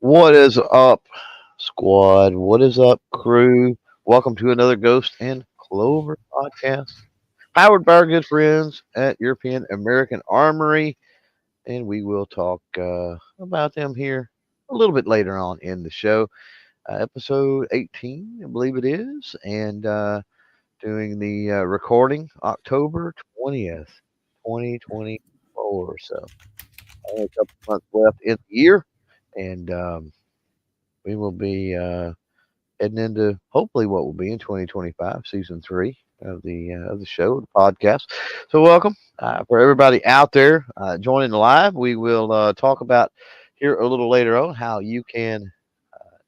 What is up, squad? What is up, crew? Welcome to another Ghost and Clover podcast, powered by our good friends at European American Armory, and we will talk about them here a little bit later on in the show. Episode 18, I believe it is, and doing the recording October 20th, 2024. So only a couple months left in the year, and we will be heading into hopefully what will be in 2025, season three of the show, the podcast. So welcome for everybody out there joining live. We will talk about here a little later on how you can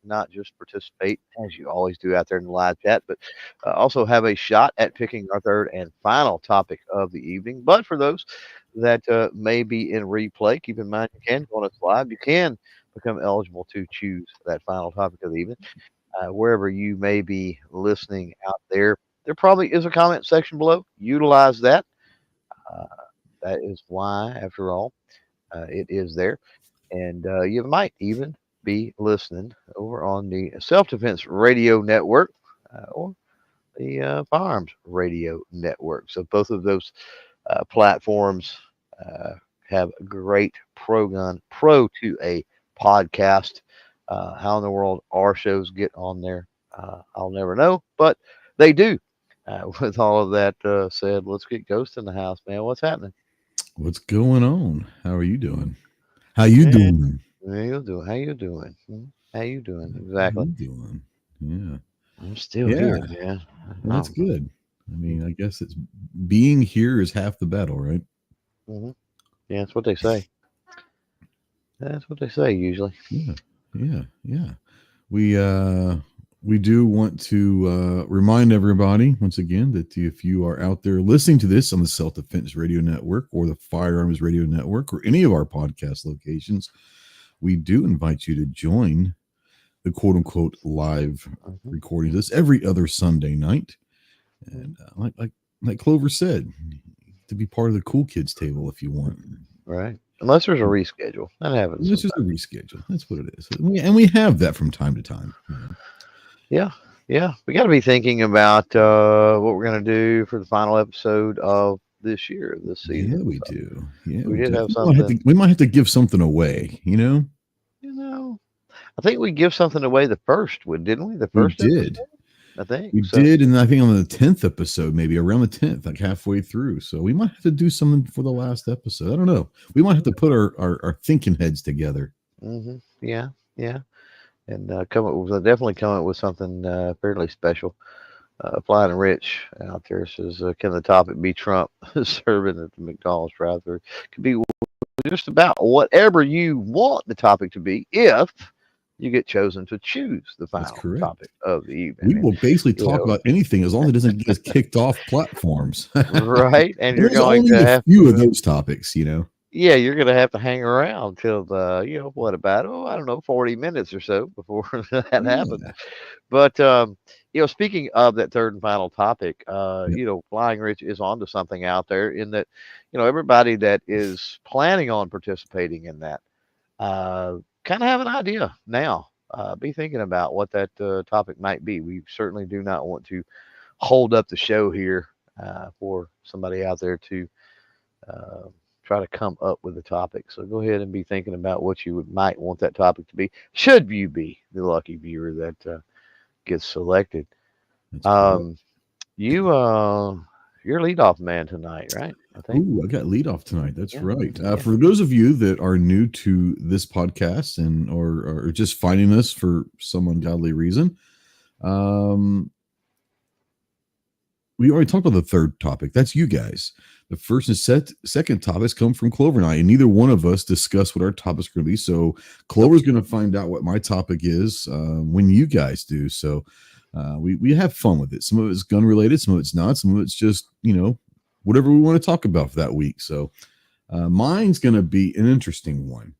not just participate as you always do out there in the live chat, but also have a shot at picking our third and final topic of the evening. But for those that may be in replay, keep in mind you can go on us live. You can become eligible to choose that final topic of the evening wherever you may be listening out there. There probably is a comment section below. Utilize that. Uh, that is why, after all, it is there. And you might even be listening over on the Self Defense Radio Network or the Firearms Radio Network. So both of those platforms uh, have a great pro to a podcast. How in the world our shows get on there, I'll never know, but they do. With all of that said, let's get Ghost in the house, man. What's happening? What's going on? How are you doing? How you Yeah, doing? how you doing? How you doing? How you doing? How Exactly. you doing? Yeah. I'm still Yeah. here, man. Well, that's Um, good. I mean, I guess it's being here is half the battle, right? hmm Yeah, that's what they say. That's what they say usually. Yeah. Yeah. Yeah. We we do want to remind everybody once again that if you are out there listening to this on the Self Defense Radio Network or the Firearms Radio Network or any of our podcast locations, we do invite you to join the quote unquote live hmm recording this every other Sunday night. hmm And like Clover said, to be part of the cool kids table if you want. Right. Unless there's a reschedule. That happens This is a sometimes. reschedule. That's what it is. And we have that from time to time. Yeah. Yeah. We got to be thinking about what we're going to do for the final episode of this year, this Yeah, season. we So do. Yeah, we we did do. have We something, we might have to give something away. you know, I think we give something away the first one, didn't we? The We first episode, did. I think. We So, did, and I think on the 10th episode, maybe around the 10th, like halfway through. So we might have to do something for the last episode. I don't know. We might have to put our thinking heads together. yeah. Yeah. And come up with definitely come up with something fairly special. Flying Rich out there says, "Can the topic be Trump serving at the McDonald's drive-thru? Could be just about whatever you want the topic to be if you get chosen to choose the That's final topic correct. of the evening." We And will basically you talk know, about anything as long as it doesn't get us kicked off platforms. And right? And you're there's going only to a have few of to, those topics. yeah, you're going to have to hang around till what about I don't know, 40 minutes or so before that happens. Yeah, But speaking of that third and final topic, yep, Flying Rich is onto something out there in that, everybody that is planning on participating in that, kind of have an idea now. Be thinking about what that topic might be. We certainly do not want to hold up the show here for somebody out there to uh, try to come up with a topic. So go ahead and be thinking about what you might want that topic to be. Should you be the lucky viewer that gets selected? that's correct. Um, you you're leadoff man tonight, right? I think. Ooh, I got lead off tonight. That's Yeah, right. yeah. For those of you that are new to this podcast and or just finding us for some ungodly reason, um, we already talked about the third topic. That's you guys. The first and second topics come from Clover and I, and neither one of us discuss what our topic's going to be. So Nope. Clover's going to find out what my topic is when you guys do. So we have fun with it. Some of it's gun related, some of it's not, some of it's just whatever we want to talk about for that week. So mine's going to be an interesting one.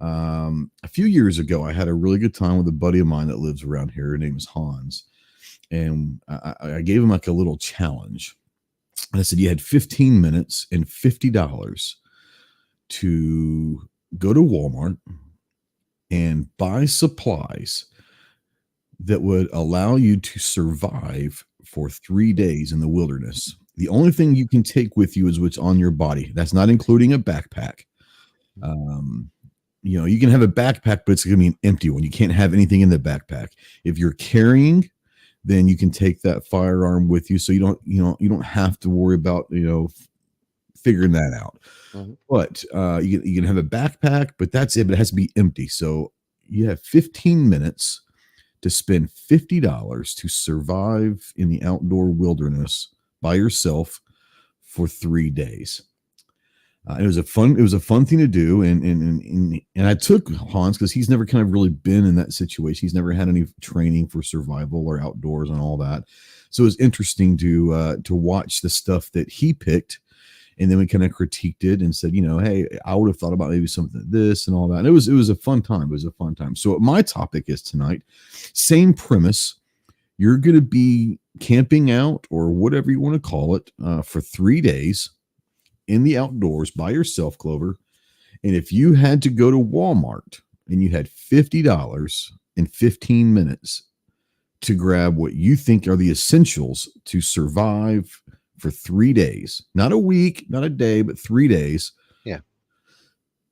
A few years ago, I had a really good time with a buddy of mine that lives around here. Her name is Hans, and I gave him like a little challenge. And I said, you had 15 minutes and $50 to go to Walmart and buy supplies that would allow you to survive for 3 days in the wilderness. The only thing you can take with you is what's on your body. That's not including a backpack. You can have a backpack, but it's going to be an empty one. You can't have anything in the backpack. If you're carrying, then you can take that firearm with you, so you don't have to worry about figuring that out. Mhm. But you can have a backpack, but that's it. But it has to be empty. So you have 15 minutes to spend $50 to survive in the outdoor wilderness by yourself for 3 days. It was a fun thing to do, and I took Hans because he's never kind of really been in that situation. He's never had any training for survival or outdoors and all that. So it was interesting to watch the stuff that he picked. And then we kind of critiqued it and said, hey, I would have thought about maybe something like this and all that. And it was a fun time. It was a fun time. So my topic is tonight, same premise. You're going to be camping out or whatever you want to call it for 3 days in the outdoors by yourself, Clover. And if you had to go to Walmart and you had $50 in 15 minutes to grab what you think are the essentials to survive for 3 days, not a week, not a day, but 3 days. Yeah.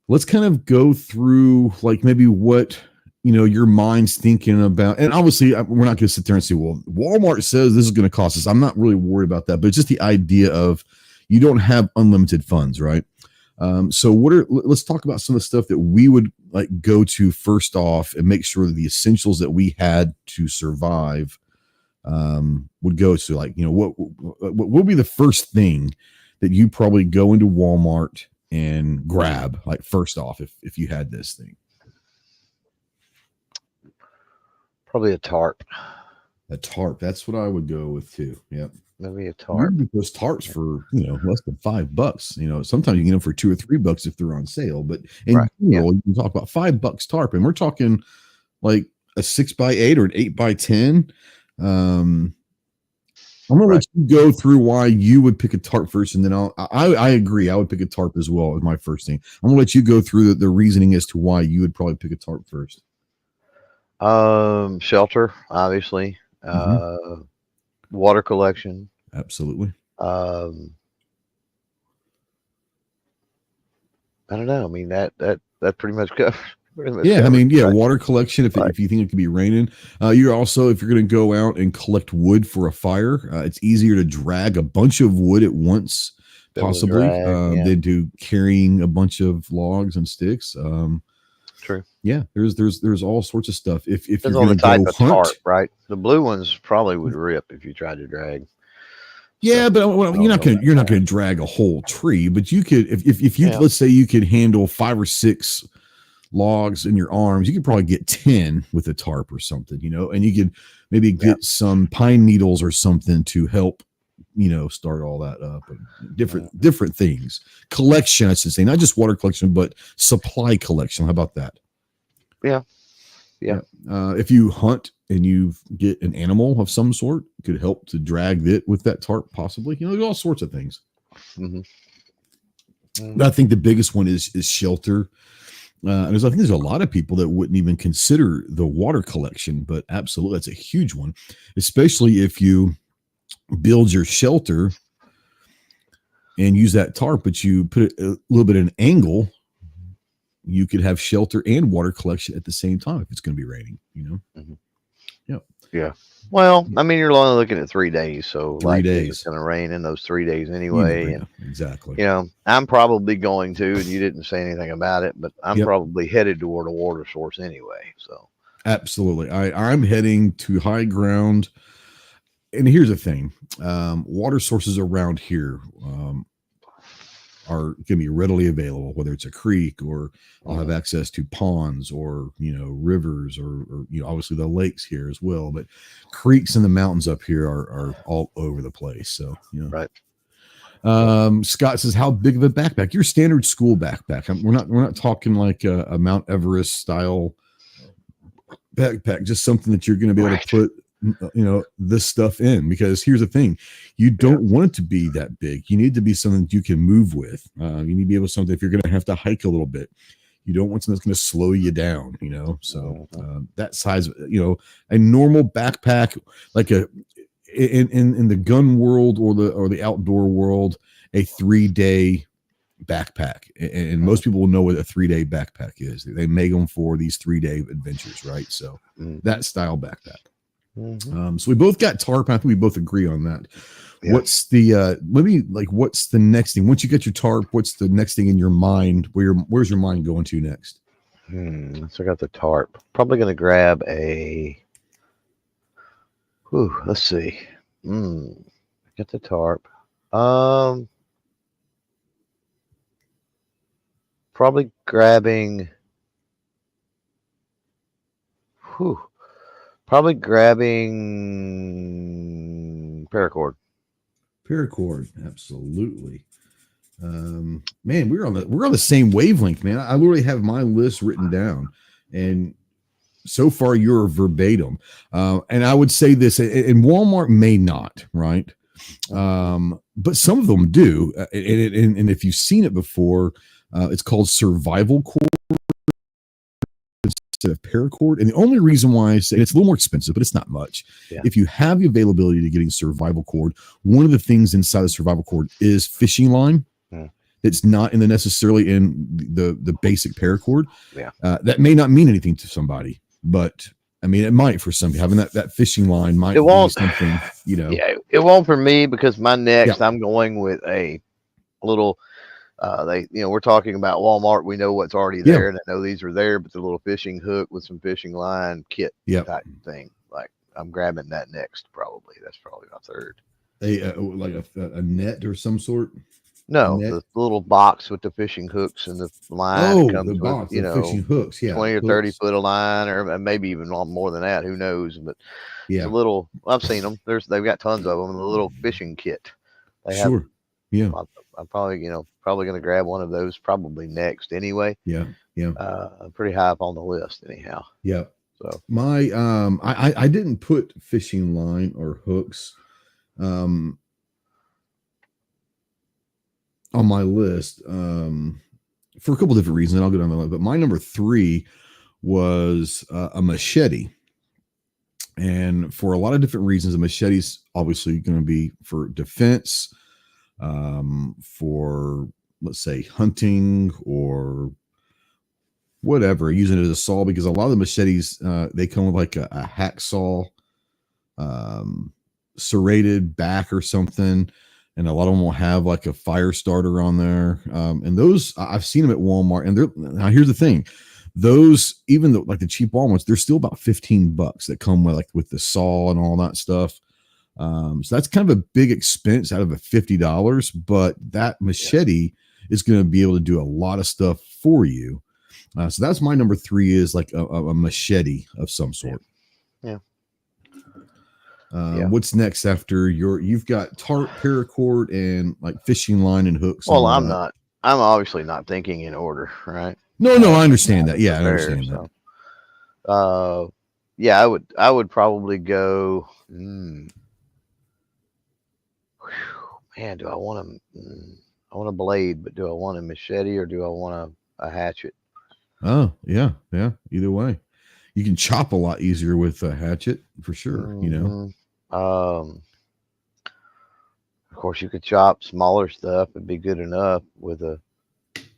Let's kind of go through like maybe what, your mind's thinking about. And obviously we're not going to sit there and say, well, Walmart says this is going to cost us. I'm not really worried about that, but it's just the idea of you don't have unlimited funds, right? So let's talk about some of the stuff that we would like go to first off and make sure that the essentials that we had to survive would go to, like, what would be the first thing that you probably go into Walmart and grab, like, first off, if you had this thing? Probably a tarp. A tarp. That's what I would go with too. Yep. Maybe a tarp. Those tarps for less than $5. Sometimes you get them for $2 or $3 if they're on sale. But in general, you can talk about $5 tarp, and we're talking like a 6x8 or an 8x10. I'm gonna let you go through why you would pick a tarp first, and then I agree. I would pick a tarp as well as my first thing. I'm gonna let you go through the reasoning as to why you would probably pick a tarp first. Shelter, obviously. Water collection. Absolutely. I don't know. I mean, that pretty much covers. Water collection. If you think it could be raining, you're also, if you're going to go out and collect wood for a fire, it's easier to drag a bunch of wood at once, possibly, than do carrying a bunch of logs and sticks. True. Yeah, there's all sorts of stuff. If you're on the type of hunt, tarp, right? The blue ones probably would rip if you tried to drag. Yeah, but you're not going to drag a whole tree, but you could, if you let's say you could handle 5 or 6 logs in your arms, you could probably get 10 with a tarp or something, and you could maybe get some pine needles or something to help, start all that up, and different things. Collection, I should say, not just water collection, but supply collection. How about that? Yeah. If you hunt and you get an animal of some sort, it could help to drag it with that tarp, possibly. There's all sorts of things. But I think the biggest one is shelter. I think there's a lot of people that wouldn't even consider the water collection, but absolutely, that's a huge one, especially if you build your shelter and use that tarp, but you put it a little bit at an angle. You could have shelter and water collection at the same time if it's going to be raining, Yeah. Well, I mean, you're only looking at 3 days, so 3 days. It's going to rain in those 3 days anyway. Exactly. I'm probably going to, and you didn't say anything about it, but I'm probably headed toward a water source anyway. So absolutely, I'm heading to high ground. And here's the thing: water sources around here are going to be readily available, whether it's a creek or I'll have access to ponds or, rivers or obviously the lakes here as well. But creeks in the mountains up here are all over the place. So, Right. Scott says, how big of a backpack? Your standard school backpack. We're not talking like a Mount Everest style backpack, just something that you're going to be able to put this stuff in, because here's the thing: you don't want it to be that big. You need to be something that you can move with. You need to be able to something if you're going to have to hike a little bit. You don't want something that's going to slow you down, you know. So Mhm. that size, you know, a normal backpack, like a in the gun world or the outdoor world, a 3-day backpack, and most people will know what a 3-day backpack is. They make them for these 3-day adventures, right? So Mhm. that style backpack. Mhm. So we both got tarp. I think we both agree on that. Yeah. What's the maybe like what's the next thing once you get your tarp? What's the next thing in your mind? Where's your mind going to next? So I got the tarp. Probably gonna grab a. Let's see. Get the tarp. Um, Probably grabbing. Whew, Probably grabbing paracord. Paracord, absolutely. Man, we're on the same wavelength, man. I literally have my list written down, and so far you're verbatim. And I would say this, and Walmart may not, right? But some of them do. And if you've seen it before, it's called survival cord instead of paracord. And the only reason why I say it's a little more expensive, but it's not much. Yeah. If you have the availability to getting survival cord, one of the things inside the survival cord is fishing line. It's not in the necessarily in the basic paracord. Yeah. That may not mean anything to somebody, but I mean, it might for somebody. Having that fishing line might be something, you know. Yeah, it won't for me because my next, I'm going with a little. We're talking about Walmart. We know what's already there, and I know these are there, but the little fishing hook with some fishing line kit type thing. Like I'm grabbing that next. Probably that's probably my third. Like a net or some sort. No, the little box with the fishing hooks and the line. Oh, the box, the fishing hooks, 20 or 30 foot of line, or maybe even more than that. Who knows? But it's a little. I've seen them. They've got tons of them. The little fishing kit. They have. Yeah. I'm probably going to grab one of those probably next anyway. Yeah. Pretty high up on the list anyhow. Yeah. So my I didn't put fishing line or hooks on my list for a couple different reasons, and I'll get on the list. But my number 3 was a machete, and for a lot of different reasons, a machete's obviously going to be for defense, for let's say hunting or whatever, using it as a saw, because a lot of the machetes they come with like a hacksaw serrated back or something. And a lot of them will have like a fire starter on there. And those, I've seen them at Walmart. And now here's the thing. Those, even though like the cheap Walmarts, they're still about $15 that come with the saw and all that stuff. So that's kind of a big expense out of a $50, but that machete is going to be able to do a lot of stuff for you. So that's my number 3 is like a machete of some sort. Yeah. What's next after you've got tarp, paracord, and like fishing line and hooks? Well, I'm obviously not thinking in order, right? No, I understand that. Yeah, I understand that. I would probably go. Man, do I want I want a blade, but do I want a machete or do I want a hatchet? Oh, yeah. Either way, you can chop a lot easier with a hatchet for sure. You know. Of course, you could chop smaller stuff. It'd be good enough with a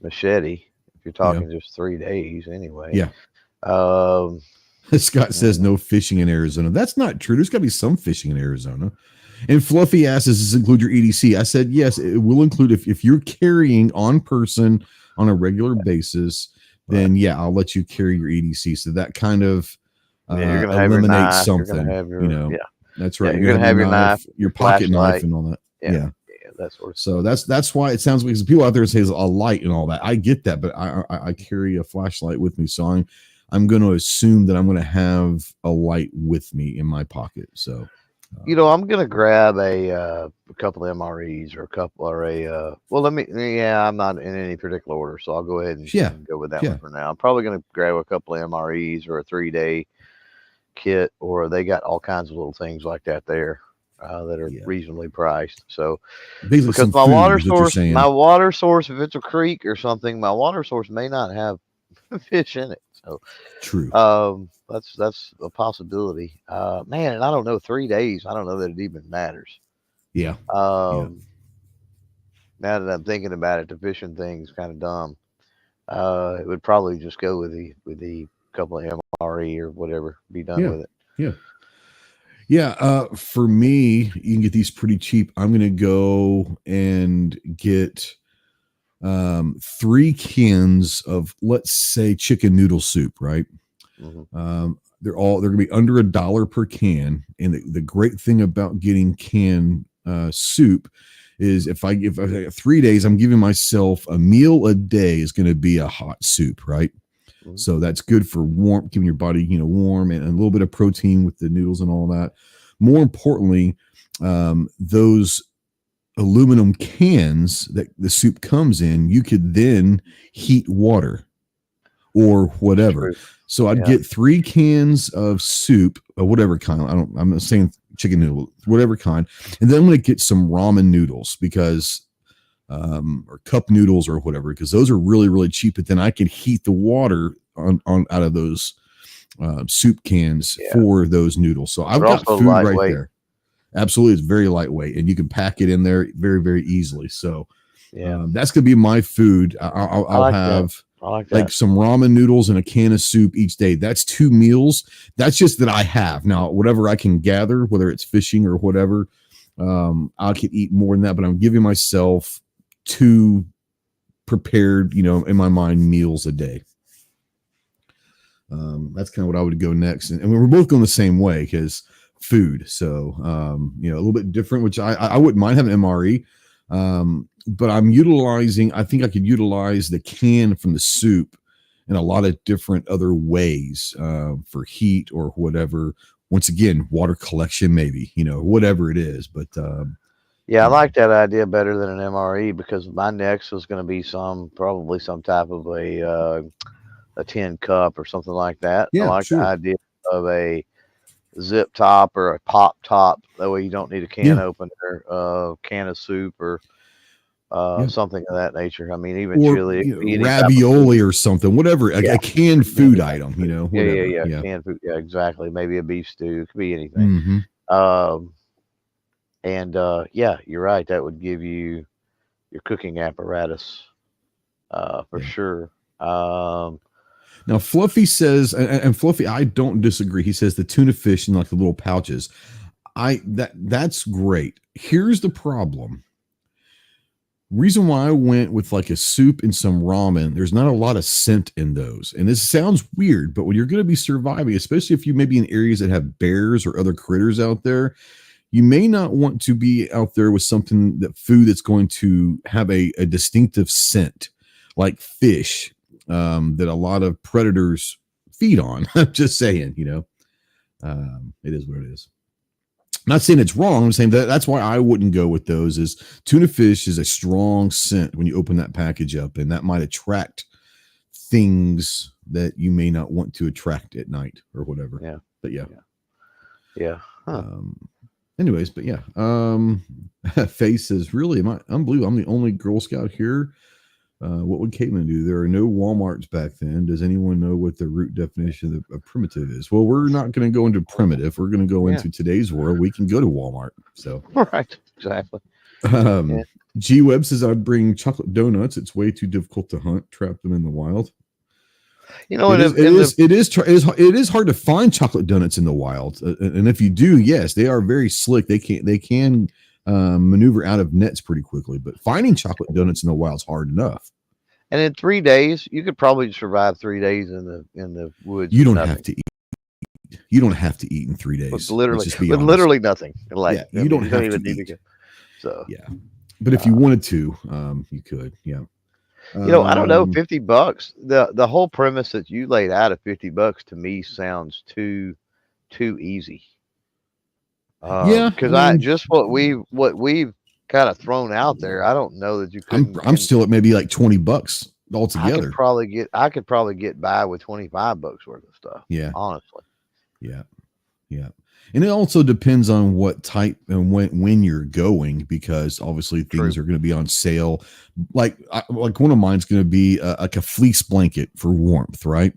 machete if you're talking just 3 days anyway. Yeah. Scott says no fishing in Arizona. That's not true. There's got to be some fishing in Arizona. And Fluffy asks, does this include your EDC? I said yes, it will include if you're carrying on person on a regular basis. Then I'll let you carry your EDC. So that kind of you're gonna eliminates something. That's right. You're gonna have your knife, your pocket knife, and all that. Yeah, that sort of. So that's why it sounds like people out there say a light and all that. I get that, but I carry a flashlight with me, so I'm going to assume that I'm going to have a light with me in my pocket. So, I'm going to grab a couple of MREs or a couple or I'm not in any particular order, so I'll go ahead and go with that one for now. I'm probably going to grab a couple of MREs or a 3-day kit, or they got all kinds of little things like that there that are reasonably priced. So because my water source, if it's a creek or something, my water source may not have fish in it. So True. that's a possibility. Man, and I don't know, 3 days. I don't know that it even matters. Yeah. Yeah. Um, Now that I'm thinking about it, the fishing thing's kind of dumb. It would probably just go with the couple of MRE or whatever. Be done Yeah. with it. Yeah. Yeah. For me, you can get these pretty cheap. I'm going to go and get 3 cans of, let's say, chicken noodle soup, right? Hmm. They're going to be under $1 per can. And the great thing about getting canned soup is if I 3 days, I'm giving myself a meal a day is going to be a hot soup, right? Hmm. So that's good for warm, keeping your body, warm, and a little bit of protein with the noodles and all that. More importantly, those aluminum cans that the soup comes in, you could then heat water or whatever. True. So I'd Yeah. get 3 cans of soup or whatever kind. I'm not saying chicken noodle, whatever kind. And then I'm going to get some ramen noodles because, or cup noodles or whatever, because those are really, really cheap. But then I can heat the water on out of those soup cans for those noodles. So I've They're got also food right lightweight. there. Absolutely. It's very lightweight and you can pack it in there very, very easily. So Yeah. that's going to be my food. I'll like have I like that. like some ramen noodles and a can of soup each day. That's 2 meals. That's just that I have. Now, whatever I can gather, whether it's fishing or whatever, I could eat more than that, but I'm giving myself 2 prepared, in my mind, meals a day. That's kind of what I would go next. And we're both going the same way because food. So, a little bit different, which I wouldn't mind having MRE. But I think I could utilize the can from the soup in a lot of different other ways, for heat or whatever. Once again, water collection, maybe, whatever it is. But, Yeah, I like that idea better than an MRE because my next was going to be probably some type of a tin cup or something like that. I yeah, like the sure. idea of a zip top or a pop top. That way you don't need a can Yeah. opener, can of soup or Yeah. something of that nature. I mean, even Or chili, it could be any type of ravioli food. or something, whatever, Yeah, a canned it could be any food type of item, food. whatever. Yeah. Yeah. Canned food. Yeah, exactly. Maybe a beef stew. It could be anything. Mm-hmm. Um, and yeah, you're right. That would give you your cooking apparatus for Yeah. sure. Um, Now, Fluffy says, and Fluffy, I don't disagree. He says the tuna fish in like the little pouches. That's great. Here's the problem. Reason why I went with like a soup and some ramen, there's not a lot of scent in those. And this sounds weird, but when you're going to be surviving, especially if you may be in areas that have bears or other critters out there, you may not want to be out there with food that's going to have a distinctive scent like fish, that a lot of predators feed on. I'm just saying, it is what it is. Not saying it's wrong. I'm saying that's why I wouldn't go with those. Is tuna fish is a strong scent when you open that package up, and that might attract things that you may not want to attract at night or whatever. Yeah. But Yeah. Huh. Anyways, but yeah. Faye says, really, unbelievable. I'm the only Girl Scout here. What would Caitlin do? There are no Walmarts back then. Does anyone know what the root definition of primitive is? Well, we're not going to go into primitive. We're going to go into today's world. We can go to Walmart. So Right. Exactly. G Webb says, I'd bring chocolate donuts. It's way too difficult to hunt. Trap them in the wild. It is hard to find chocolate donuts in the wild. And if you do, yes, they are very slick. They can maneuver out of nets pretty quickly, but finding chocolate donuts in the wild is hard enough. And in 3 days, you could probably survive 3 days in the woods. You don't have to eat. You don't have to eat in 3 days. With literally nothing. Like you don't have even to need eat. to go. So yeah, but if you wanted to, you could. Yeah. I don't know, $50. The whole premise that you laid out of $50 to me sounds too easy. Because just what we've kind of thrown out there, I don't know that you could. I'm still at maybe like $20 altogether. I could probably get by with $25 worth of stuff. Yeah, honestly. Yeah. And it also depends on what type and when you're going, because obviously True. things are going to be on sale. Like one of mine's going to be like a fleece blanket for warmth, right?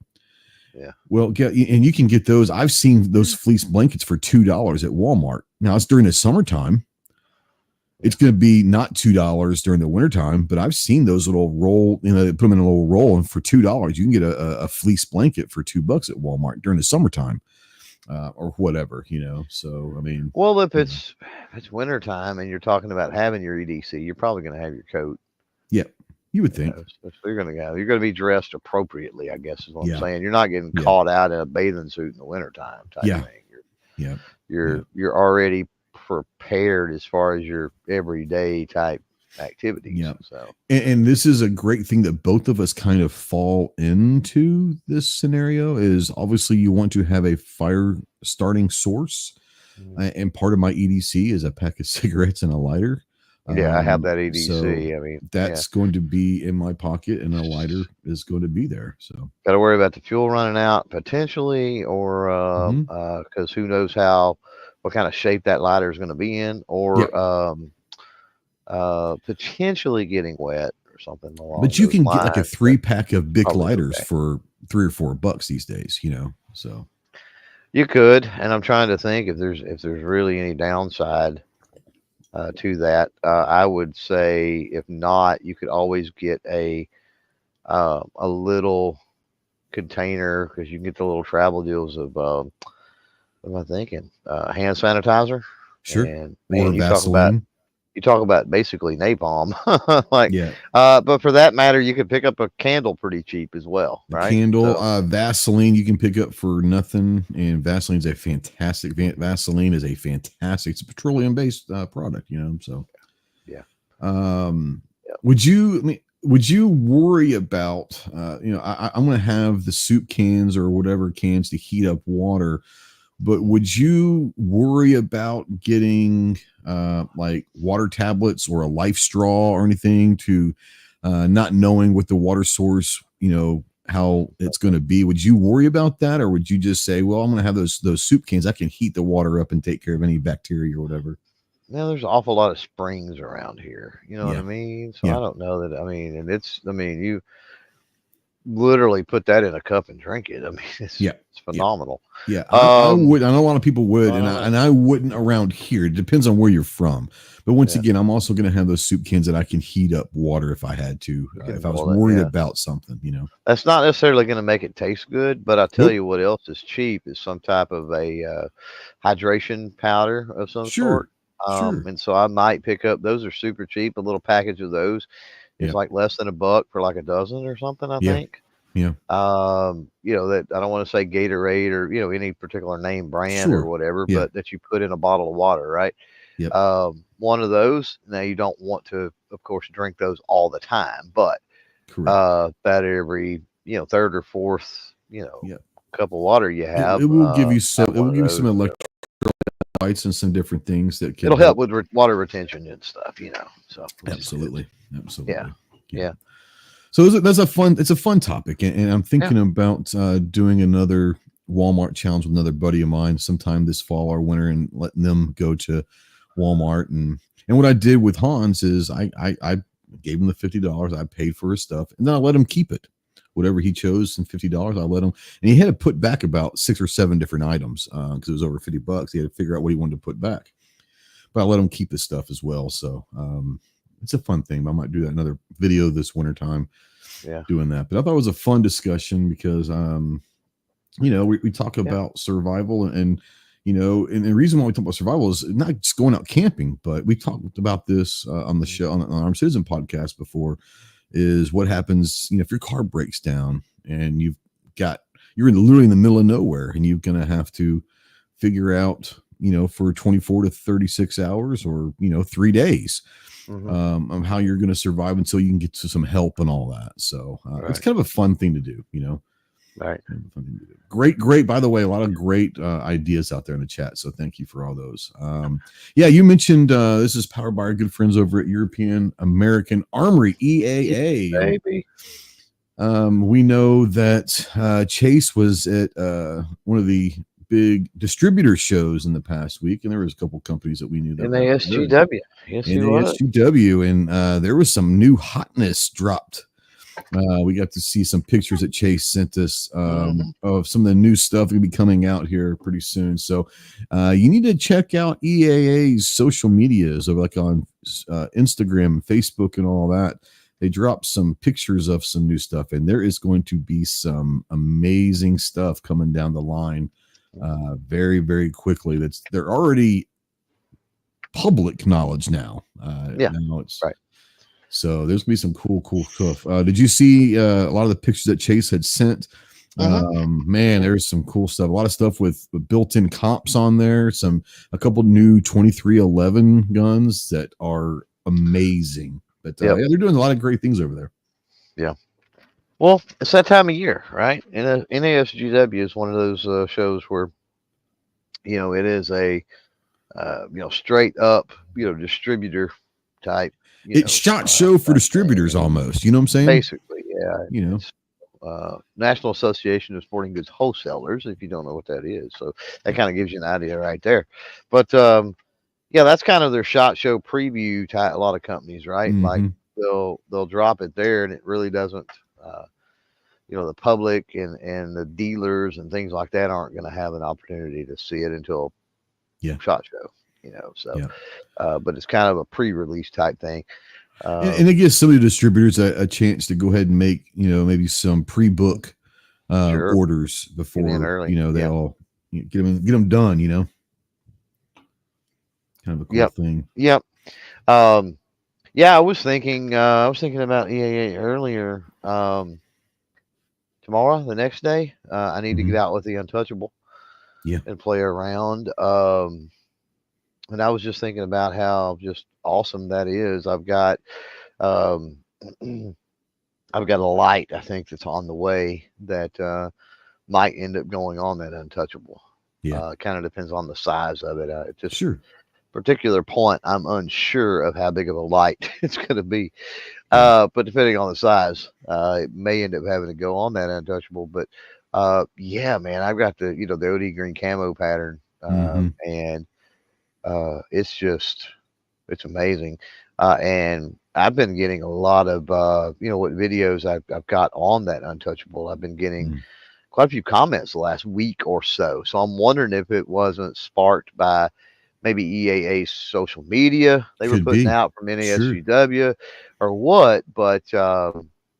Yeah. Well, and you can get those. I've seen those fleece blankets for $2 at Walmart. Now it's during the summertime. It's going to be not $2 during the wintertime, but I've seen those little roll, they put them in a little roll, and for $2, you can get a fleece blanket for $2 at Walmart during the summertime, or whatever, So, I mean, Well, if it's wintertime and you're talking about having your EDC, you're probably going to have your coat. yeah, you would think. So you're going to be dressed appropriately, I guess is what I'm Yeah. saying. You're not getting Yeah. caught out in a bathing suit in the wintertime type Yeah. thing. Yeah. You're already prepared as far as your everyday type activities. Yeah. So And this is a great thing that both of us kind of fall into this scenario is obviously you want to have a fire starting source. And part of my EDC is a pack of cigarettes and a lighter. yeah, I have that EDC. So I mean, that's going to be in my pocket, and a lighter is going to be there. So got to worry about the fuel running out potentially, or because who knows what kind of shape that lighter is going to be in, or potentially getting wet or something along. But you those can get like a lines, 3-pack of Bic probably lighters okay. for $3 or $4 these days. So You could, and I'm trying to think if there's really any downside to that. I would say if not, you could always get a little container because you can get the little travel deals of what am I thinking? Hand sanitizer. sure. And Or man, Vaseline. you talk about basically napalm. Like, Yeah. but for that matter, you could pick up a candle pretty cheap as well, The right? candle, So, Vaseline you can pick up for nothing, and Vaseline is a fantastic. Vaseline is a fantastic. It's a petroleum-based product, So, yeah. Would you worry about, I'm going to have the soup cans or whatever cans to heat up water, but would you worry about getting like water tablets or a life straw or anything to not knowing what the water source, how it's going to be? Would you worry about that, or would you just say, well, I'm going to have those soup cans, I can heat the water up and take care of any bacteria or whatever? Now there's an awful lot of springs around here. You know what Yeah. I mean? So Yeah. I don't know that. I mean, you literally put that in a cup and drink it. I mean, it's phenomenal. Yeah, I would. I know a lot of people would, and Uh, I wouldn't around here. It depends on where you're from. But once Yeah. again, I'm also going to have those soup cans that I can heat up water if I had to, if I was worried about something, That's not necessarily going to make it taste good, but I'll tell Nope. you what else is cheap is some type of a hydration powder of some Sure. sort. Sure. And so I might pick up. Those are super cheap. A little package of those is Yep. like less than $1 for like a dozen or something, I Yeah. think. Yeah. That I don't want to say Gatorade or any particular name brand Sure. or whatever, Yeah. but that you put in a bottle of water, right? Yep. One of those. Now you don't want to, of course, drink those all the time, but Correct. that every third or fourth Yep. cup of water you have, It will give you some. have It will one of give you some those. electrolytes and some different things that can It'll help with water retention and stuff, So Absolutely. Yeah. So that's it's a fun topic, and I'm thinking about doing another Walmart challenge with another buddy of mine sometime this fall or winter, and letting them go to Walmart. And what I did with Hans is I gave him the $50. I paid for his stuff, and then I let him keep it. Whatever he chose, and $50, I let him, and he had to put back about 6 or 7 different items because it was over $50. He had to figure out what he wanted to put back, but I let him keep the stuff as well. So it's a fun thing. I might do that another video this wintertime. Doing that. But I thought it was a fun discussion because we talk about survival, and the reason why we talk about survival is not just going out camping, but we talked about this on the show on the Armed Citizen podcast before, is what happens if your car breaks down and you're literally in the middle of nowhere, and you're going to have to figure out for 24 to 36 hours or 3 days of how you're going to survive until you can get to some help and all that. So it's kind of a fun thing to do, Right. Kind of a fun thing to do. Great. By the way, a lot of great ideas out there in the chat. So thank you for all those. You mentioned this is powered by our good friends over at European American Armory, EAA. Baby. We know that Chase was at one of the big distributor shows in the past week, and there was a couple companies that we knew that NASGW. Yes, he was. NASGW, and there was some new hotness dropped. We got to see some pictures that Chase sent us of some of the new stuff going to be coming out here pretty soon. So you need to check out EAA's social medias, of like on Instagram, Facebook, and all that. They dropped some pictures of some new stuff, and there is going to be some amazing stuff coming down the line very, very quickly. They're already public knowledge now. Now it's right. So there's gonna be some cool stuff. Did you see a lot of the pictures that Chase had sent? Man, there's some cool stuff. A lot of stuff with built-in comps on there. A couple new 2311 guns that are amazing. But yeah, they're doing a lot of great things over there. Yeah. Well, it's that time of year, right? And NASGW is one of those shows where, it is a, straight up, distributor type. It's SHOT Show for distributors almost. You know what I'm saying? Basically, yeah. National Association of Sporting Goods Wholesalers, if you don't know what that is. So that kind of gives you an idea right there. But, that's kind of their SHOT Show preview type. A lot of companies, right? Like they'll drop it there, and it really doesn't. The public and the dealers and things like that aren't going to have an opportunity to see it until SHOT Show. But it's kind of a pre-release type thing. And it gives some of the distributors a chance to go ahead and make, maybe some pre-book orders before, they all get them done, kind of a cool thing. Yep. I was thinking about EAA earlier. Tomorrow, the next day, I need to get out with the Untouchable and play around. And I was just thinking about how just awesome that is. I've got a light, I think, that's on the way that might end up going on that Untouchable. It kind of depends on the size of it. It's just particular point, I'm unsure of how big of a light it's going to be. But depending on the size, it may end up having to go on that Untouchable. But man, I've got the the OD green camo pattern, and it's amazing. And I've been getting a lot of what videos I've got on that Untouchable. I've been getting quite a few comments the last week or so. So I'm wondering if it wasn't sparked by maybe EAA's social media they were putting out from NASGW or what, but there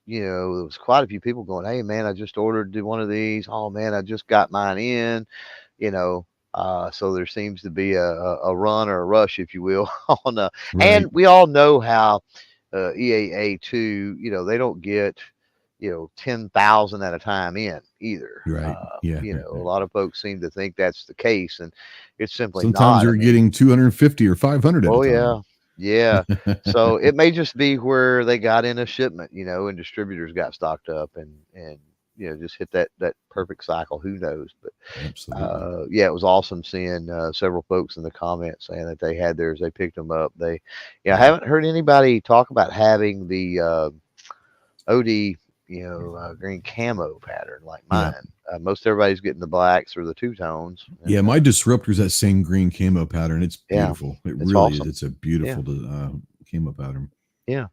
was quite a few people going, "Hey man, I just ordered one of these. Oh man, I just got mine in," so there seems to be a run or a rush, if you will, on and we all know how EAA too, they don't get 10,000 at a time in either. Right. A lot of folks seem to think that's the case, and it's simply sometimes not. you're getting 250 or 500 at a time. Yeah. So it may just be where they got in a shipment, and distributors got stocked up and just hit that perfect cycle. Who knows? But absolutely. it was awesome seeing several folks in the comments saying that they had theirs. They picked them up. I haven't heard anybody talk about having the OD green camo pattern like mine. Most everybody's getting the blacks or the two tones. And, my Disruptor's that same green camo pattern. It's beautiful. It really awesome. is. It's a beautiful camo pattern. Yeah.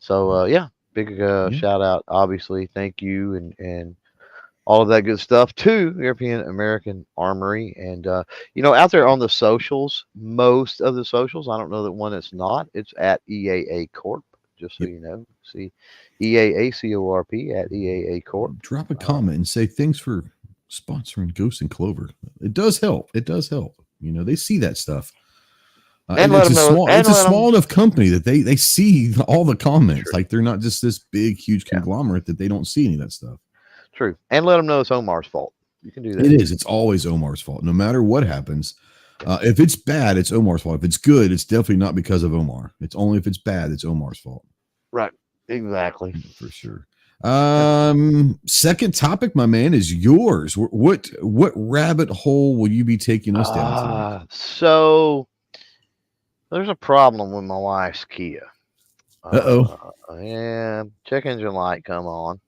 So big shout out, obviously. Thank you and all of that good stuff to European American Armory. And out there on the socials, most of the socials, I don't know that one that's not, it's at EAA Corp. Just so you know, see EAACORP at EAA Corp. Drop a comment and say thanks for sponsoring Ghost and Clover. It does help. They see that stuff. And it's a small enough company that they see all the comments. Like they're not just this big, huge conglomerate that they don't see any of that stuff. True. And let them know it's Omar's fault. You can do that. It is. It's always Omar's fault. No matter what happens. If it's bad, it's Omar's fault. If it's good, it's definitely not because of Omar. It's only if it's bad, it's Omar's fault. Right. Exactly. For sure. Second topic, my man, is yours. What rabbit hole will you be taking us down to? So there's a problem with my wife's Kia. Check engine light come on.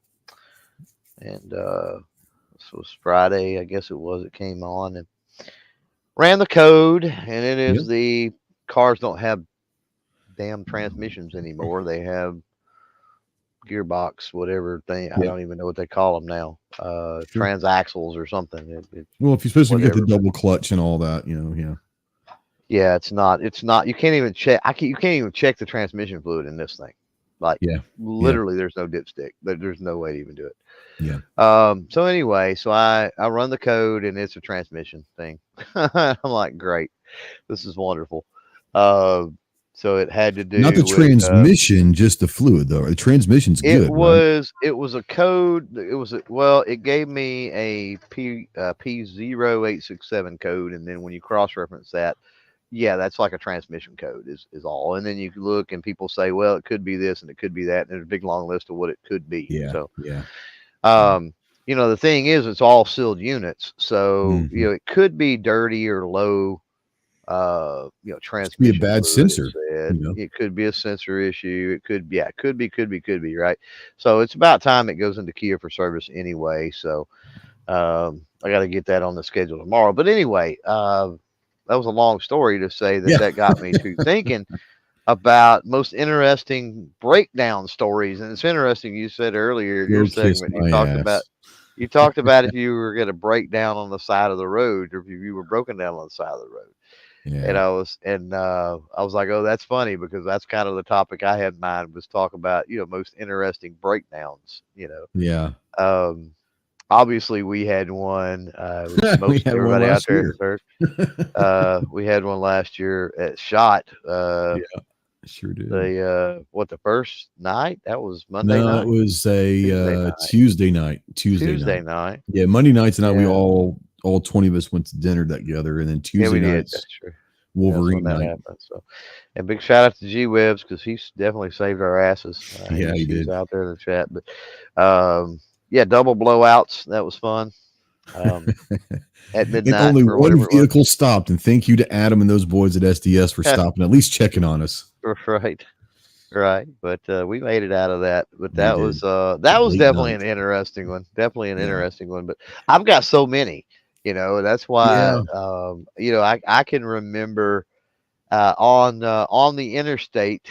And This was Friday, I guess it was. It came on and ran the code, and it Yep. is the cars don't have damn transmissions anymore. They have gearbox, whatever thing. I Yep. don't even know what they call them now. Sure. Transaxles or something. Well, if especially if you get the Whatever. double clutch and all that, yeah. Yeah, it's not. It's not. You can't even check. You can't even check the transmission fluid in this thing. Like Yeah. Yeah. literally, there's no dipstick. There's no way to even do it. Yeah. So anyway, so I run the code and it's a transmission thing. I'm like, great, this is wonderful. Uh, so it had to Not the do with transmission, just the fluid though. The transmission's it good, right? was it was a code. It was well, it gave me a P0867 code, and then when you cross reference that, yeah, that's like a transmission code is all. And then you can look and people say, well, it could be this and it could be that, and there's a big long list of what it could be. Yeah. So Yeah. the thing is, it's all sealed units, so Mhm. it could be dirty or low, Be a transmission bad fluid. sensor. It could be a sensor issue. It could be, yeah, could be right. So it's about time it goes into Kia for service anyway. So I got to get that on the schedule tomorrow. But anyway, that was a long story to say Yeah. that got me to thinking about most interesting breakdown stories. And it's interesting, you said earlier Go your kiss segment, my ass. you talked about if you were going to break down on the side of the road, or if you were broken down on the side of the road. And Yeah. I was like, oh, that's funny, because that's kind of the topic I had in mind, was talk about, most interesting breakdowns. Yeah. Um, Obviously we had one, which We most had one everybody out last there year. has heard. We had one last year at Shot. Yeah, sure did. The first night? That was Monday No, it night? was Tuesday a night. Tuesday night. Tuesday night. Yeah, Monday nights and night we Yeah. all 20 of us went to dinner together, and then Yeah, Tuesday we did. nights That's true. That's when Wolverine that night. happened. So, and big shout out to G Webs, because he's definitely saved our asses. Yeah, he He's did. out there in the chat. But yeah, double blowouts. That was fun. At And midnight only or one whatever it was. vehicle stopped, and thank you to Adam and those boys at SDS for stopping, at least checking on us. Right. Right. But we made it out of that. But We that did. was definitely Night. an interesting one. Definitely an Yeah. interesting one. But I've got so many, that's why Yeah. I can remember on the interstate,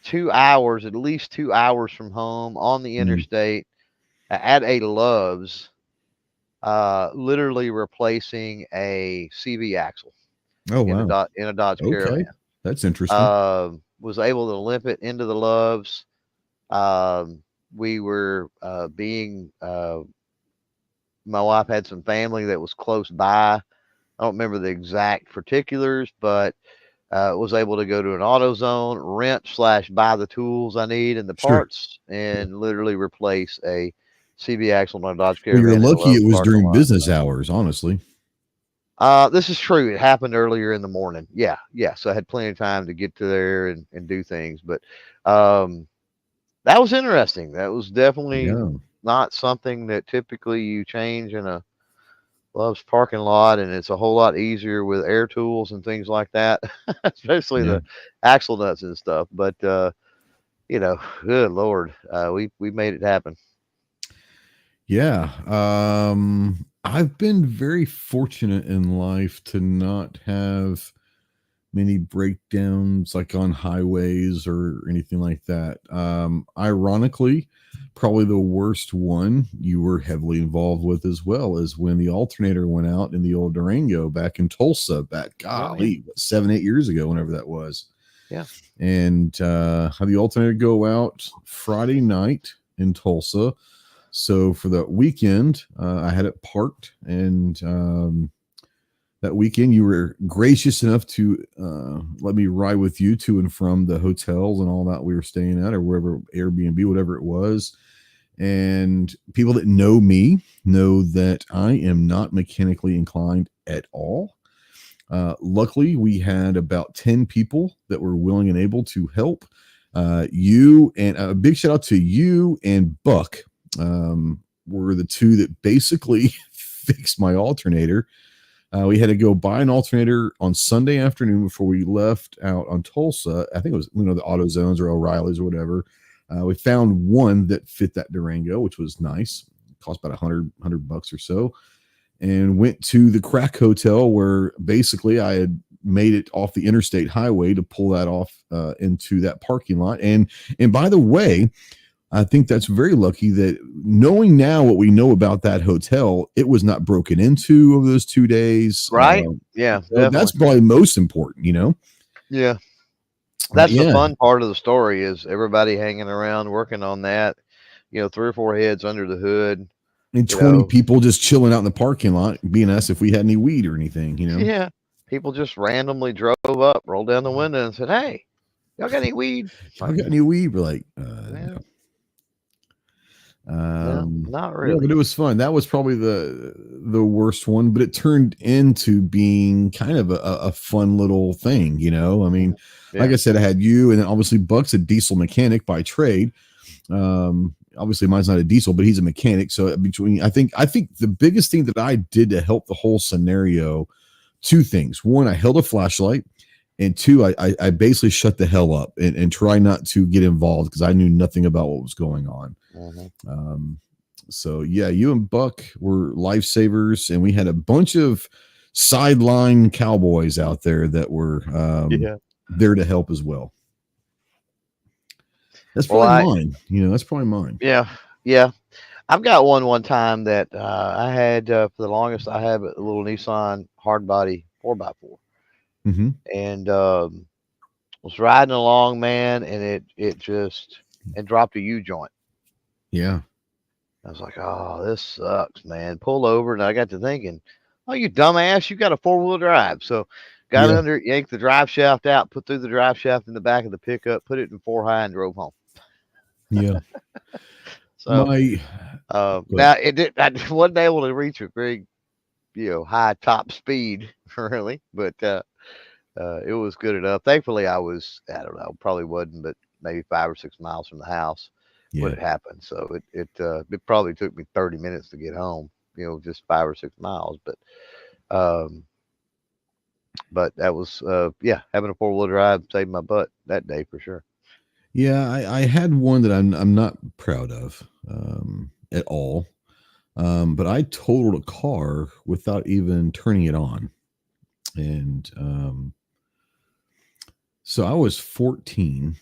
2 hours, at least 2 hours from home on the Mm. interstate, at a Love's, literally replacing a CV axle Oh in wow. a Dodge Okay. Caravan. That's interesting. Was able to limp it into the Loves. We were my wife had some family that was close by. I don't remember the exact particulars, but was able to go to an AutoZone, rent/buy the tools I need and the Sure. parts, and literally replace a CV axle on a Dodge Well, you're Caravan in a lucky Love's it was parking during lot. business hours, honestly. This is true. It happened earlier in the morning. Yeah, yeah. So I had plenty of time to get to there and do things. But that was interesting. That was definitely Yeah. not something that typically you change in a Love's parking lot, and it's a whole lot easier with air tools and things like that, especially Yeah. the axle nuts and stuff. But good Lord, we made it happen. Yeah. I've been very fortunate in life to not have many breakdowns like on highways or anything like that. Ironically, probably the worst one you were heavily involved with as well is when the alternator went out in the old Durango back in Tulsa back, golly, 7-8 years ago, whenever that was. Yeah. And had the alternator go out Friday night in Tulsa. So for the weekend, I had it parked, and that weekend you were gracious enough to let me ride with you to and from the hotels and all that we were staying at, or wherever, Airbnb, whatever it was. And people that know me know that I am not mechanically inclined at all. Luckily, we had about 10 people that were willing and able to help. You, and a big shout out to you and Buck, were the two that basically fixed my alternator. We had to go buy an alternator on Sunday afternoon before we left out on Tulsa. I think it was, the AutoZones or O'Reilly's or whatever. We found one that fit that Durango, which was nice. cost about $100 or so, and went to the crack hotel where basically I had made it off the interstate highway to pull that off into that parking lot. And by the way, I think that's very lucky that, knowing now what we know about that hotel, it was not broken into over those 2 days. Right? Yeah, So that's definitely. probably most important, Yeah. That's the Yeah. fun part of the story, is everybody hanging around working on that. 3 or 4 heads under the hood. And You 20 know, people just chilling out in the parking lot, being asked if we had any weed or anything. yeah. People just randomly drove up, rolled down the window, and said, "Hey, y'all got any weed?" Y'all Like, got any weed? We're like, yeah, no. no, not Yeah, really. but it was fun. That was probably the worst one, but it turned into being kind of a fun little thing. I mean, like Yeah, I said, I had you, and then obviously Buck's a diesel mechanic by trade. Obviously mine's not a diesel, but he's a mechanic. So I think the biggest thing that I did to help the whole scenario, two things. One, I held a flashlight, and two, I basically shut the hell up and try not to get involved because I knew nothing about what was going on. So yeah, you and Buck were lifesavers, and we had a bunch of sideline cowboys out there that were there to help as well. That's well, probably mine. That's probably mine. yeah. I've got one time that I had for the longest. I had a little Nissan hardbody 4x4, Mm-hmm. and was riding along, man, and it dropped a U joint. Yeah. I was like, "Oh, this sucks, man." Pull over, and I got to thinking, "Oh, you dumbass, you got a 4-wheel drive." So got Yeah. under, yanked the drive shaft out, put through the drive shaft in the back of the pickup, put it in 4 high, and drove home. Yeah. So My now I wasn't able to reach a very high top speed really, but it was good enough. Thankfully, I don't know, probably wasn't, but maybe 5 or 6 miles from the house when yeah. it happened. So it probably took me 30 minutes to get home. Just 5 or 6 miles, um, but that was having a 4-wheel drive saved my butt that day for sure. Yeah, I had one that I'm not proud of at all. But I totaled a car without even turning it on. And so I was 14,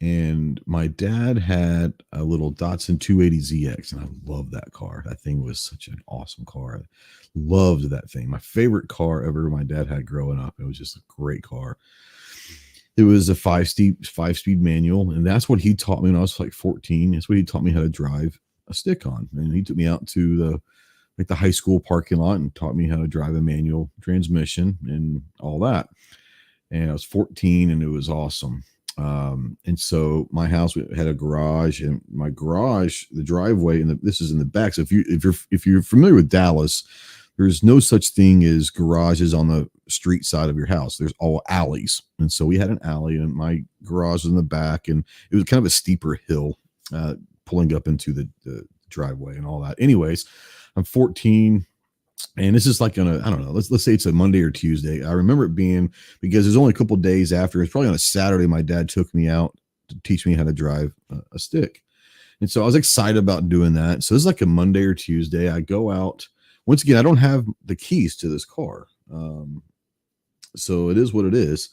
and my dad had a little Datsun 280ZX, and I love that car. That thing was such an awesome car. I loved that thing. My favorite car ever my dad had growing up. It was just a great car. It was a five-speed manual, and that's what he taught me when I was like 14. That's what he taught me how to drive a stick on. And he took me out to the high school parking lot and taught me how to drive a manual transmission and all that. And I was 14, and it was awesome. And so my house had a garage, and my garage, the driveway, and this is in the back. So if you're familiar with Dallas, there's no such thing as garages on the street side of your house. There's all alleys. And so we had an alley, and my garage was in the back, and it was kind of a steeper hill pulling up into the driveway and all that. Anyways, I'm 14, and this is like I don't know, let's say it's a Monday or Tuesday. I remember it being, because there's only a couple of days after, it's probably on a Saturday, my dad took me out to teach me how to drive a stick. And so I was excited about doing that. So this is like a Monday or Tuesday. I go out. Once again, I don't have the keys to this car. So it is what it is.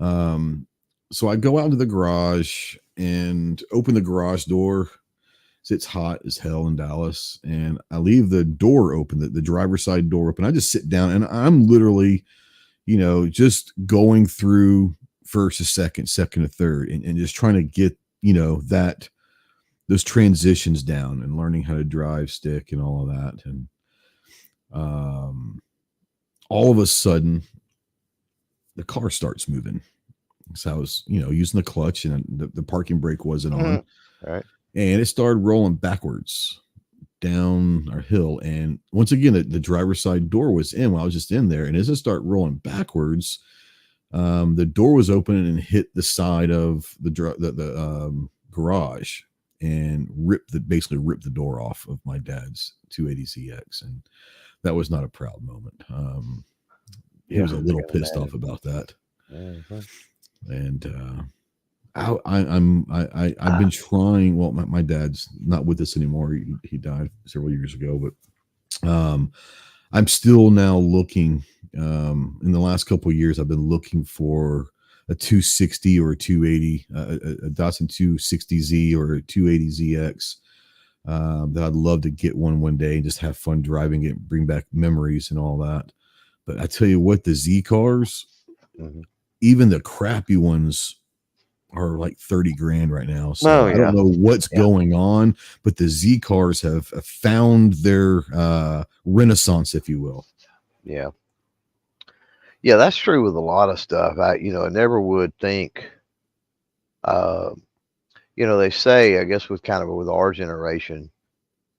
So I go out into the garage and open the garage door. It's hot as hell in Dallas. And I leave the door open, the driver's side door open. I just sit down, and I'm literally, just going through first to second to third, and just trying to get, those transitions down and learning how to drive stick and all of that. And all of a sudden the car starts moving. So I was, using the clutch, and the parking brake wasn't on. All right. And it started rolling backwards down our hill. And once again, the driver's side door was in while I was just in there. And as it started rolling backwards, the door was open and hit the side of the garage, and basically ripped the door off of my dad's 280ZX. And that was not a proud moment. He was a little pissed off about that. Mm-hmm. And I've been trying. Well, my dad's not with us anymore. He died several years ago, but I'm still now looking. In the last couple of years, I've been looking for a 260 or a 280, a Datsun 260Z or a 280ZX. That I'd love to get one day and just have fun driving it, bring back memories and all that. But I tell you what, the Z cars, even the crappy ones, are like 30 grand right now. So I don't know what's going on, but the Z cars have found their renaissance, if you will. Yeah. Yeah, that's true with a lot of stuff. I never would think, they say, I guess with our generation,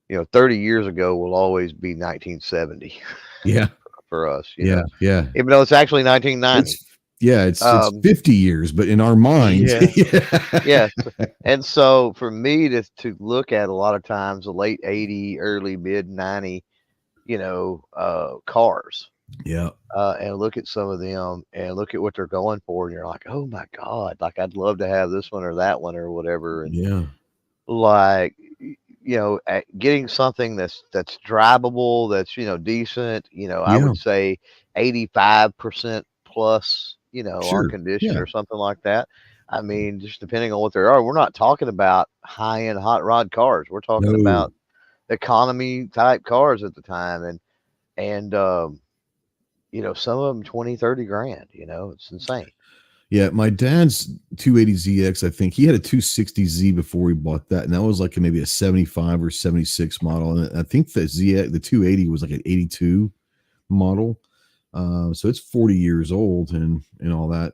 30 years ago will always be 1970. Yeah. For us, yeah. Even though it's actually 1990. It's 50 years, but in our minds. Yeah. And so for me to look at a lot of times the late 80, early mid 90, cars. Yeah. And look at some of them and look at what they're going for. And you're like, oh my God, like I'd love to have this one or that one or whatever. And like, getting something that's drivable, that's, decent, I would say 85% plus, on condition or something like that. I mean, just depending on what they are, we're not talking about high end hot rod cars. We're talking about economy type cars at the time. And some of them 20, 30 grand, it's insane. Yeah. My dad's 280ZX, I think he had a 260Z before he bought that. And that was like maybe a 75 or 76 model. And I think the ZX, the 280 was like an 82 model. So it's 40 years old and all that.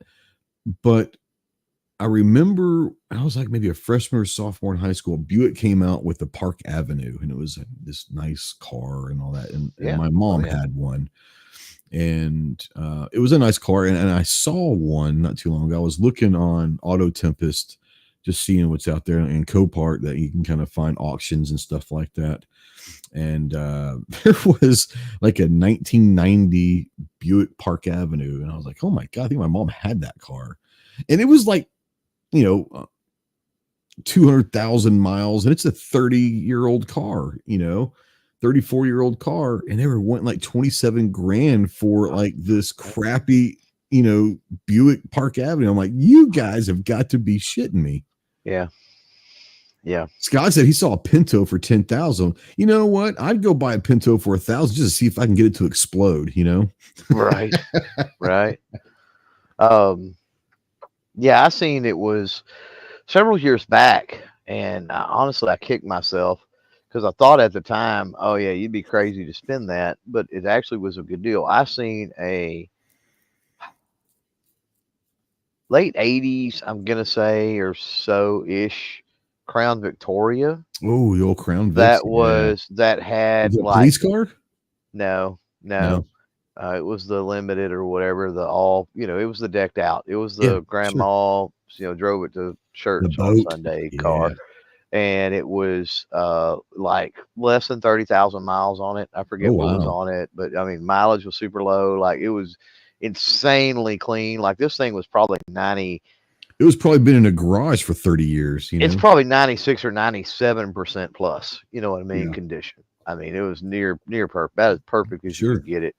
But I remember I was like maybe a freshman or sophomore in high school. Buick came out with the Park Avenue, and it was this nice car and all that. And my mom had one, and it was a nice car. And I saw one not too long ago. I was looking on Auto Tempest, just seeing what's out there, and Copart, that you can kind of find auctions and stuff like that. And there was like a 1990 Buick Park Avenue, and I was like, oh my God, I think my mom had that car. And it was like, 200,000 miles, and it's a 30-year-old car, 34-year-old car, and they were wanting like 27 grand for like this crappy, Buick Park Avenue. I'm like, you guys have got to be shitting me. Yeah. Scott said he saw a Pinto for 10,000. You know what? I'd go buy a Pinto for 1,000 just to see if I can get it to explode. Right. Yeah, I seen it was several years back, and honestly, I kicked myself because I thought at the time, oh yeah, you'd be crazy to spend that, but it actually was a good deal. I seen a late 80s, I'm gonna say, or so ish, Crown Victoria. Oh, the old Crown Vic. That had like police car? No. It was the limited or whatever, it was the decked out. It was the grandma, drove it to church on Sunday car. And it was like less than 30,000 miles on it. I forget what was on it, but I mean, mileage was super low. Like it was insanely clean. Like this thing was probably 90. It was probably been in a garage for 30 years. It's probably 96 or 97% plus, you know what I mean? Condition. I mean, it was near perfect. That is perfect as you could get it.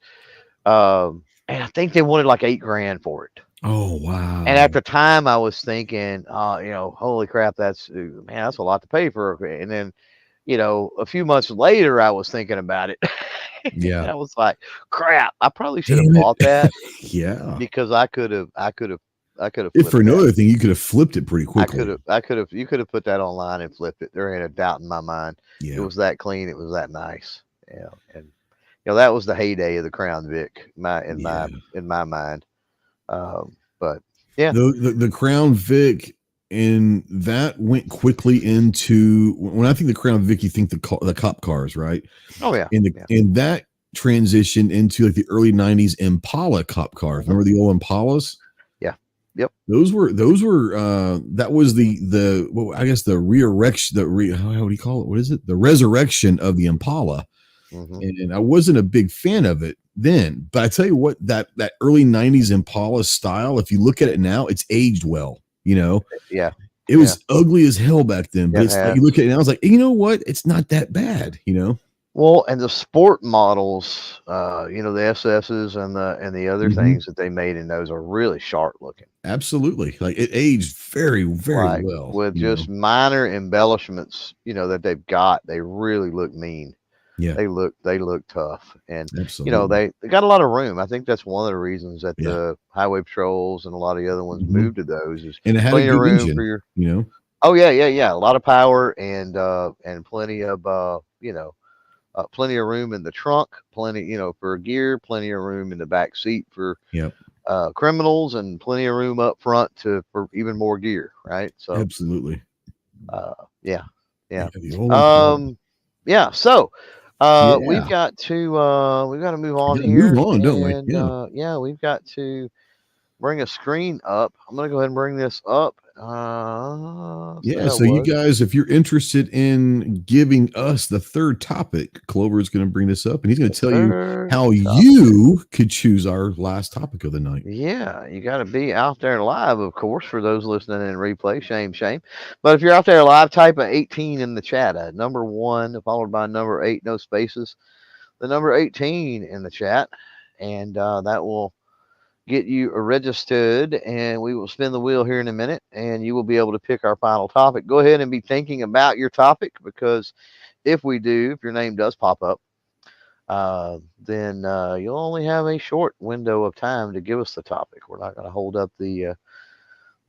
And I think they wanted like $8 grand for it. Oh, wow. And at the time I was thinking, holy crap, that's a lot to pay for. And then, a few months later I was thinking about it. Yeah. I was like, crap, I probably should have bought that. Yeah. Because I could have. If for another thing, you could have flipped it pretty quickly. You could have put that online and flipped it. There ain't a doubt in my mind. Yeah. It was that clean. It was that nice. Yeah. And that was the heyday of the Crown Vic in my mind. But yeah, the Crown Vic, and that went quickly into, when I think the Crown Vic, you think the cop cars, right? Oh yeah. And that transitioned into like the early 90s Impala cop cars. Remember the old Impalas? Yeah. Yep. Those were that was I guess the re-erection, how do you call it? What is it? The resurrection of the Impala. And I wasn't a big fan of it then, but I tell you what, that early 90s Impala style, if you look at it now, it's aged well. You know, Yeah. it Yeah. was ugly as hell back then, but It it's like has. you look at it and I was like, you know what? It's not that bad, you know? Well, and the sport models, the SS's and the other Hmm. things that they made in those are really sharp looking. Absolutely. Like it aged very, very Like well, with you know? just minor embellishments, that they've got, they really look mean. Yeah, They look tough, and absolutely. they got a lot of room. I think that's one of the reasons that Yeah. the highway patrols and a lot of the other ones Hmm. moved to those is And it had a plenty of good room for engine, your. you know? Oh yeah, yeah, yeah, a lot of power and plenty of plenty of room in the trunk, plenty for gear, plenty of room in the back seat for Yep. criminals, and plenty of room up front for even more gear. Right, so Absolutely. uh, yeah, yeah. Yeah, the old Impala. Um, yeah. So, we've Yeah. got to move We on gotta move here, on, don't we? and Yeah. yeah, we've got to bring a screen up. I'm gonna go ahead and bring this up. So Yeah, that so you was guys, if you're interested in giving us the third topic, Clover is going to bring this up, and he's going the to tell you third how topic. you could choose our last topic of the night. Yeah, you got to be out there live, of course, for those listening in replay. Shame, shame. But if you're out there live, type a 18 in the chat. Number 1 followed by number 8, no spaces. The number 18 in the chat, and that will get you registered, and we will spin the wheel here in a minute, and you will be able to pick our final topic. Go ahead and be thinking about your topic, because if your name does pop up, then you'll only have a short window of time to give us the topic. We're not going to hold up the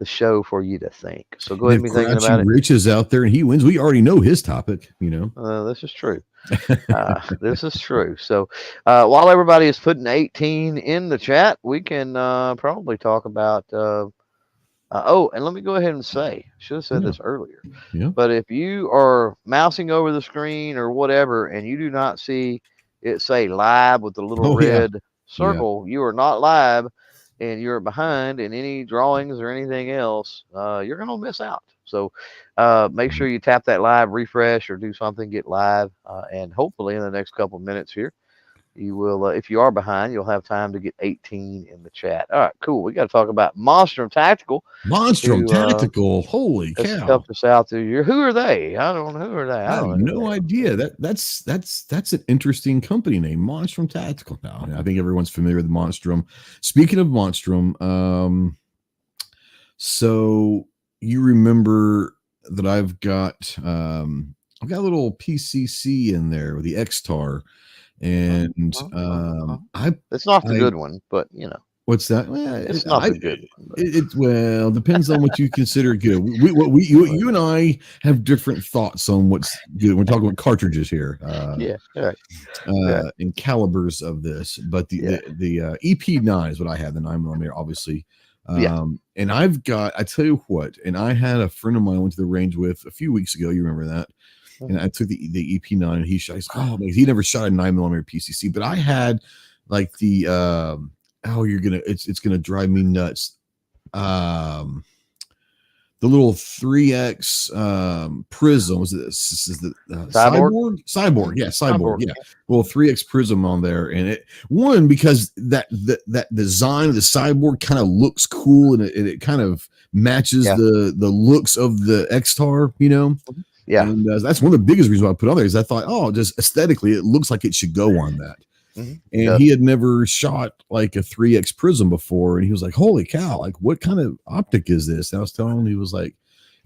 show for you to think. So go And ahead if and be thinking Grouchy about it. Rich is out there and he wins, we already know his topic, you know. This is true. This is true. So while everybody is putting 18 in the chat, we can probably talk about. And let me go ahead and say, I should have said Yeah. this earlier, Yeah. but if you are mousing over the screen or whatever and you do not see it say live with the little Oh yeah. red Yeah. circle, you are not live and you're behind in any drawings or anything else, you're going to miss out. So make sure you tap that live refresh or do something, get live, and hopefully in the next couple of minutes here, you will, if you are behind, you'll have time to get 18 in the chat. All right, cool. We got to talk about Monstrum Tactical, Monstrum who Tactical. Holy has cow. helped us out through year. Who are they? I don't know. Who are they? I I have don't know who no they idea. That's an interesting company name, Monstrum Tactical. Now, I think everyone's familiar with Monstrum. Speaking of Monstrum, so you remember that I've got a little PCC in there with the XTAR, are. and It's not the I good one, but what's that? Well, it's not the good one. But, it well depends on what you consider good. You and I have different thoughts on what's good. We're talking about cartridges here. yeah, right, right, And calibers of this, but yeah, the EP9 is what I have, the 9mm, obviously. yeah. And I tell you what, and I had a friend of mine I went to the range with a few weeks ago. You remember that? And I took the EP9, and he's like, oh man, he never shot a 9mm PCC, but I had like the it's gonna drive me nuts. The little 3x prism was this is the cyborg, yeah, cyborg, yeah, well, 3x prism on there, and it one because that design of the cyborg kind of looks cool, and it kind of matches the looks of the XTAR, you know. Yeah. And that's one of the biggest reasons why I put on there is I thought, oh, just aesthetically, it looks like it should go on that. And he had never shot like a 3x prism before, and he was like, holy cow, like what kind of optic is this? And I was telling him, he was like,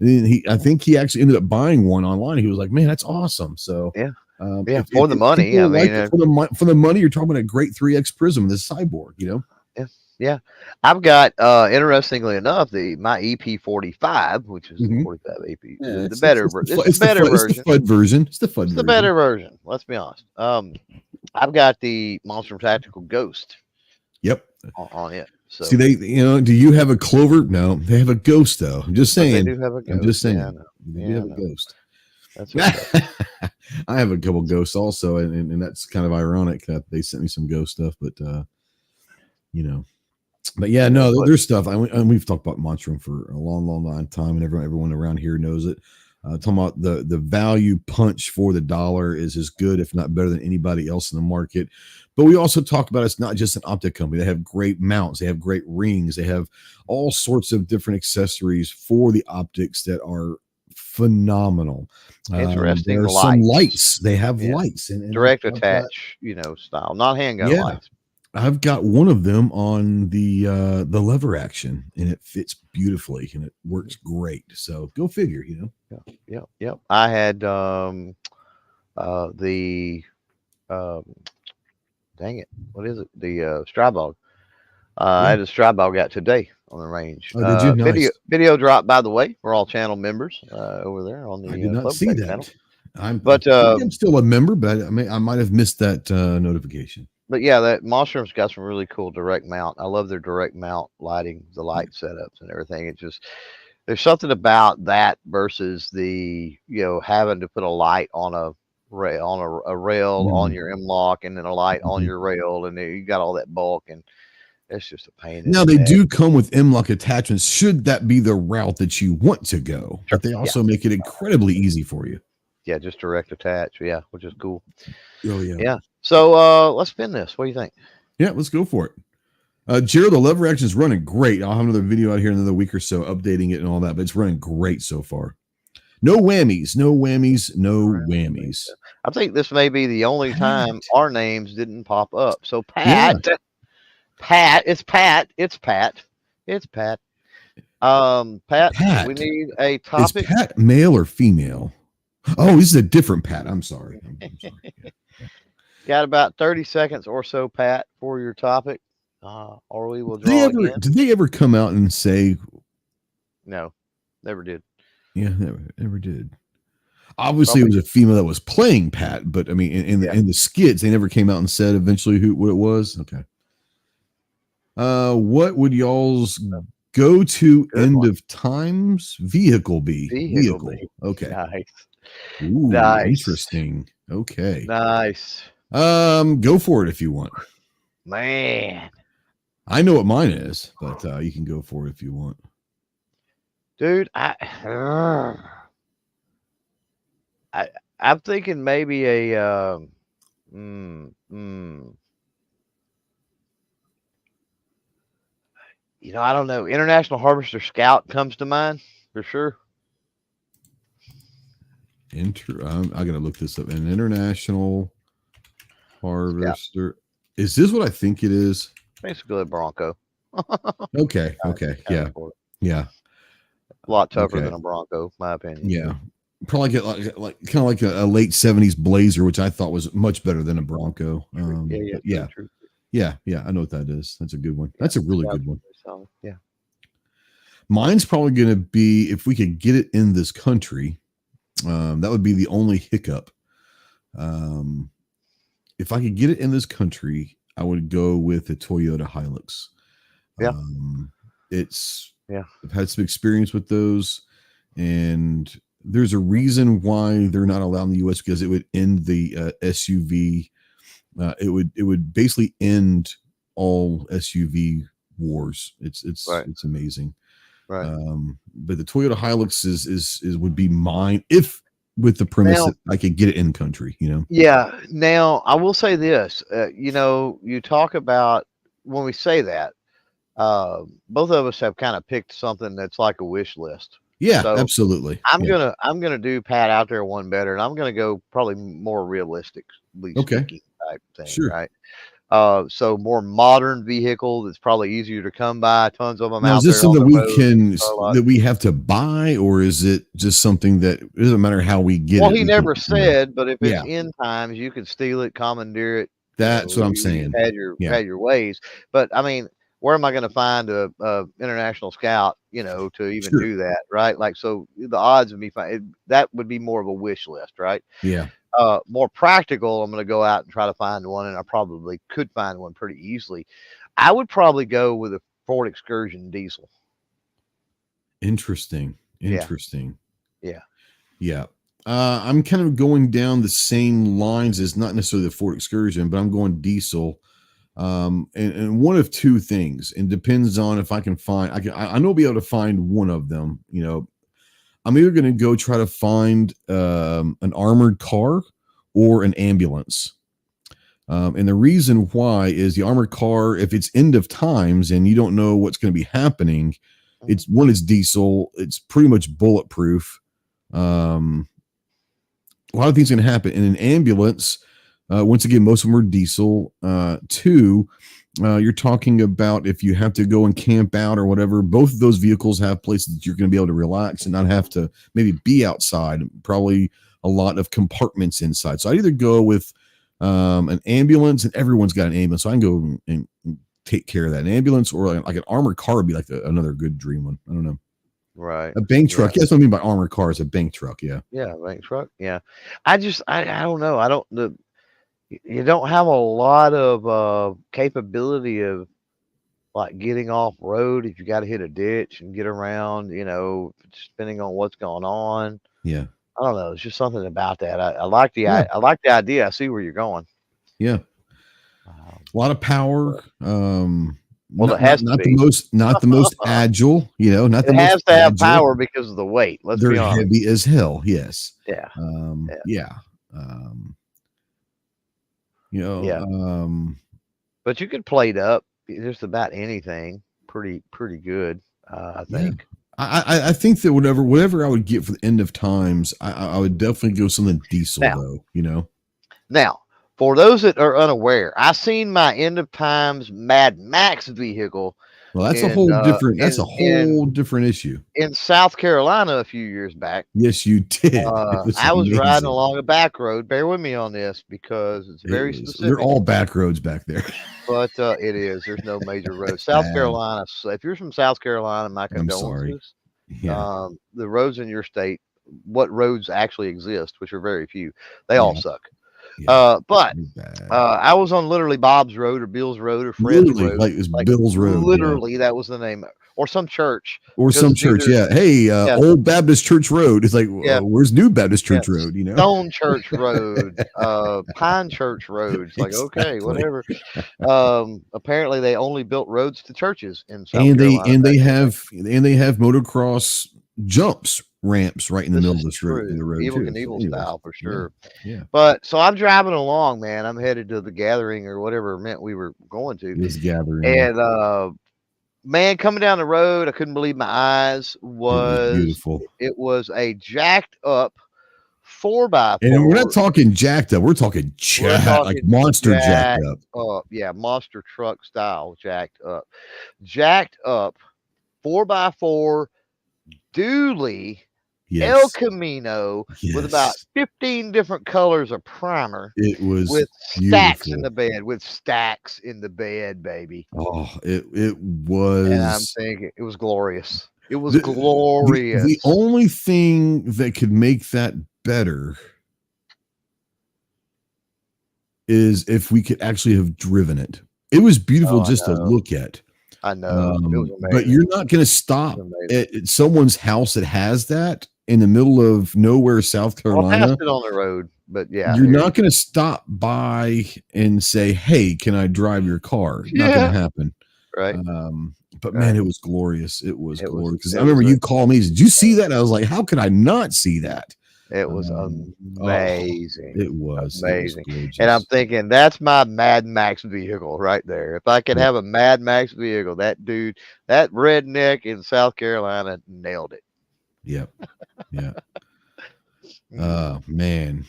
and then I think he actually ended up buying one online. He was like, man, that's awesome. So for the money, I mean, for the money, you're talking about a great 3x prism, this cyborg, you know. Yeah, I've got interestingly enough my EP45, which is the 45 EP, the better version. It's the better version. It's the FUD version. It's the FUD version. The better version. Let's be honest. I've got the Monstrum Tactical Ghost. Yep. On it. So see, do you have a Clover? No, they have a Ghost though. I'm just saying. They do have a Ghost. I'm just saying. Yeah, they do have a Ghost. That's okay. I have a couple Ghosts also, and that's kind of ironic that they sent me some Ghost stuff, but you know. But yeah, no, there's stuff. And we've talked about Monstrum for a long, long, long time, and everyone around here knows it. Talking about the value punch for the dollar is as good, if not better, than anybody else in the market. But we also talk about it's not just an optic company. They have great mounts, they have great rings, they have all sorts of different accessories for the optics that are phenomenal. Interesting There are some lights. lights. They have Yeah. lights and Direct I've got, attach, style, not handgun yeah, lights. I've got one of them on the lever action, and it fits beautifully and it works great. So go figure, Yep. I had the um dang it, what is it? The Strybog. I Yeah. had a Strybog out today on the range. Oh, did you? Nice. Video drop, by the way. We're all channel members over there on I the did not see CloverTac channel. that. I But think I'm still a member, but I might have missed that notification. But yeah, that Monstrum's got some really cool direct mount. I love their direct mount lighting, the light setups and everything. It just there's something about that versus the having to put a light on a rail on your M lock and then a light on Mhm. your rail, and then you got all that bulk, and it's just a pain in Now the they neck. do come with M-lock attachments. Should that be the route that you want to go? Sure. But they also make it incredibly easy for you. Yeah, just direct attach. Yeah, which is cool. Oh yeah. Yeah. So let's spin this. What do you think? Yeah, let's go for it. Gerald, the lever action is running great. I'll have another video out here in another week or so updating it and all that, but it's running great so far. No whammies, no whammies, no whammies. I think this may be the only time our names didn't pop up. So Yeah. It's Pat. Pat, we need a Is topic. Pat male or female? Oh, this is a different Pat. I'm sorry. I'm sorry. Yeah. Got about 30 seconds or so, Pat, for your topic. Or we will draw again. Did they ever come out and say? No, never did. Yeah, never did. Obviously, it was a female that was playing Pat, but I mean, in the skits, they never came out and said eventually what it was. Okay. What would y'all's go-to end of times vehicle be? Vehicle. Okay. Nice. Ooh, nice. Interesting. Okay. Nice. Go for it if you want. Man. I know what mine is, but you can go for it if you want. Dude, I'm thinking maybe a I don't know. International Harvester Scout comes to mind for sure. I gotta look this up. An International Harvester. Scout. Is this what I think it is? Basically a Bronco. Okay. Yeah. Yeah. A lot tougher than a Bronco, my opinion. Yeah. Probably get like kind of like a late 70s Blazer, which I thought was much better than a Bronco. Yeah. I know what that is. That's a good one. That's a really good one. Yeah. Mine's probably going to be, if we could get it in this country, that would be the only hiccup. If I could get it in this country, I would go with the Toyota Hilux. Yeah. I've had some experience with those, and there's a reason why they're not allowed in the US, because it would end the SUV. It would basically end all SUV wars. It's amazing. Right. But the Toyota Hilux is would be mine if with the premise that I could get it in country, Yeah. Now I will say this, you talk about when we say that, both of us have kind of picked something that's like a wish list. Yeah, so absolutely. I'm gonna do Pat out there one better, and I'm gonna go probably more realistic speaking type thing. Sure. Right. So more modern vehicle that's probably easier to come by. Tons of them out there. Is this something that we have to buy, or is it just something that it doesn't matter how we get it? Well, he never said, but if it's in times, you can steal it, commandeer it. That's what I'm saying. Had your ways, but I mean, where am I going to find a international scout, to even do that, right? Like, so the odds of me finding that would be more of a wish list, right? Yeah. More practical, I'm going to go out and try to find one, and I probably could find one pretty easily. I would probably go with a Ford Excursion diesel. Interesting. Yeah. I'm kind of going down the same lines as not necessarily the Ford Excursion, but I'm going diesel. And one of two things, and depends on if I can find, I know I'll be able to find one of them, I'm either going to go try to find an armored car or an ambulance. And the reason why is the armored car, if it's end of times and you don't know what's going to be happening, it's diesel. It's pretty much bulletproof. A lot of things are going to happen. In an ambulance, once again, most of them are diesel. Two, you're talking about if you have to go and camp out or whatever, both of those vehicles have places that you're going to be able to relax and not have to maybe be outside. Probably a lot of compartments inside. So I either go with an ambulance, and everyone's got an ambulance, so I can go and take care of that. An ambulance or like an armored car would be like another good dream one. I don't know. Right. A bank truck. Yeah. That's what I mean by armored car is a bank truck. Yeah. Yeah, bank truck. Yeah. I don't know. You don't have a lot of capability of like getting off road if you got to hit a ditch and get around, depending on what's going on. Yeah. I don't know. It's just something about that. I like I like the idea. I see where you're going. Yeah. A lot of power. Well, it has to be. Not the most agile, not the most. It has to have agile. Power because of the weight. They're be honest. Heavy as hell. Yes. Yeah. But you could plate up just about anything pretty good. I think. Yeah. I think that whatever I would get for the end of times, I would definitely go something diesel though, Now, for those that are unaware, I seen my end of times Mad Max vehicle. Well, that's a whole different. That's a whole different issue. In South Carolina a few years back. Yes, you did. I was riding along a back road. Bear with me on this because it's very specific. They're all back roads back there. But it is. There's no major roads. South Carolina. So if you're from South Carolina, my condolences. Yeah. The roads in your state, what roads actually exist, which are very few, they all suck. Yeah, but I was on literally Bob's Road or Bill's Road or Fred's Road. Like Bill's Road. Literally, that was the name. Or some church. Hey, Old Baptist Church Road. It's like, where's New Baptist Church Road? Stone Church Road, Pine Church Road. It's like, okay, whatever. Apparently, they only built roads to churches in South Carolina. And they have motocross jumps. Ramps right in the middle of this road, in the road, Evil Knievel style for sure. Yeah. But so I'm driving along, man. I'm headed to the gathering or whatever event we were going to. This gathering, and man, coming down the road, I couldn't believe my eyes. It was beautiful. It was a jacked up 4x4, and we're not talking jacked up. We're talking like monster jacked up. Yeah, monster truck style jacked up 4x4 dually. Yes. El Camino with about 15 different colors of primer. It was with stacks in the bed, baby. Oh, it was. And I'm thinking it was glorious. It was glorious. The only thing that could make that better is if we could actually have driven it. It was beautiful just to look at. I know. It was amazing. But you're not going to stop at someone's house that has that in the middle of nowhere, South Carolina. I passed it on the road, but yeah. You're not going to stop by and say, hey, can I drive your car? It's not going to happen. Right. But man, it was glorious. It was glorious. Because I remember you called me, did you see that? And I was like, how could I not see that? It was amazing. It was amazing. It was and I'm thinking that's my Mad Max vehicle right there. If I could have a Mad Max vehicle, that dude, that redneck in South Carolina nailed it. Yep. Yeah. Man.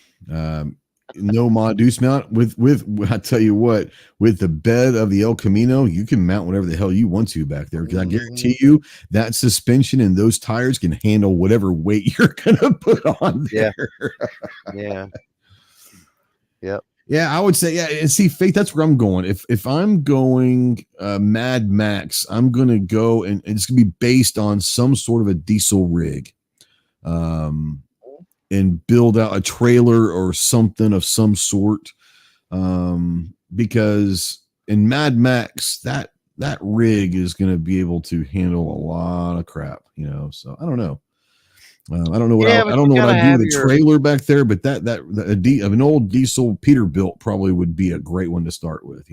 No Mongoose mount with I tell you what, with the bed of the El Camino, you can mount whatever the hell you want to back there, because I guarantee you that suspension and those tires can handle whatever weight you're gonna put on there. Yeah. Yep. Yeah, I would say, yeah, and see, Faith, that's where I'm going. If I'm going Mad Max, I'm gonna go and it's gonna be based on some sort of a diesel rig. And build out a trailer or something of some sort. Because in Mad Max, that rig is going to be able to handle a lot of crap, so I don't know. I don't know what I don't know what I do with a trailer back there, but of an old diesel Peterbilt probably would be a great one to start with,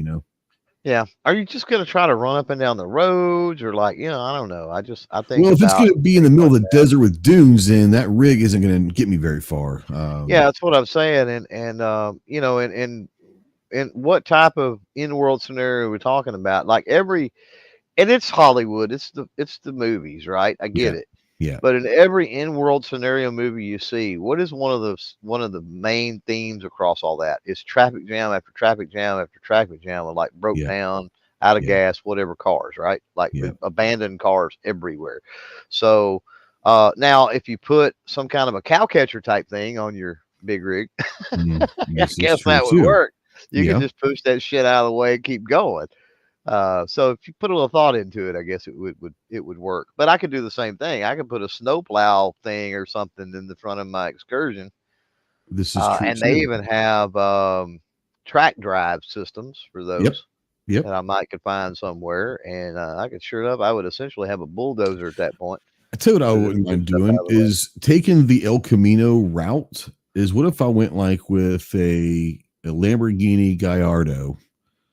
Yeah. Are you just gonna try to run up and down the roads, or like, I don't know. I think Well, if it's about going to be in the things middle of like the that. desert with dunes, then that rig isn't going to get me very far. Yeah, that's what I'm saying. And and what type of in world scenario we're talking about? Like and it's Hollywood. It's the movies, right? I get Yeah, it. yeah, But in every in-world scenario movie you see, what is one of the main themes across all that? Is traffic jam after traffic jam after traffic jam, and like broke yeah, down, out of yeah, gas, whatever cars, right? Like yeah. abandoned cars everywhere. So now, if you put some kind of a cow catcher type thing on your big rig, I This is guess true that would too. work. You could Yeah, just push that shit out of the way and keep going. So if you put a little thought into it, I guess it would work. But I could do the same thing. I could put a snowplow thing or something in the front of my excursion. this is true And they too. even have track drive systems for Yep, those yep. that I might could find somewhere. And I could sure enough, I would essentially have a bulldozer at that point I tell you what I to just wouldn't move mind stuff out doing of the way. is taking the El Camino route. Is what if I went like with a Lamborghini Gallardo,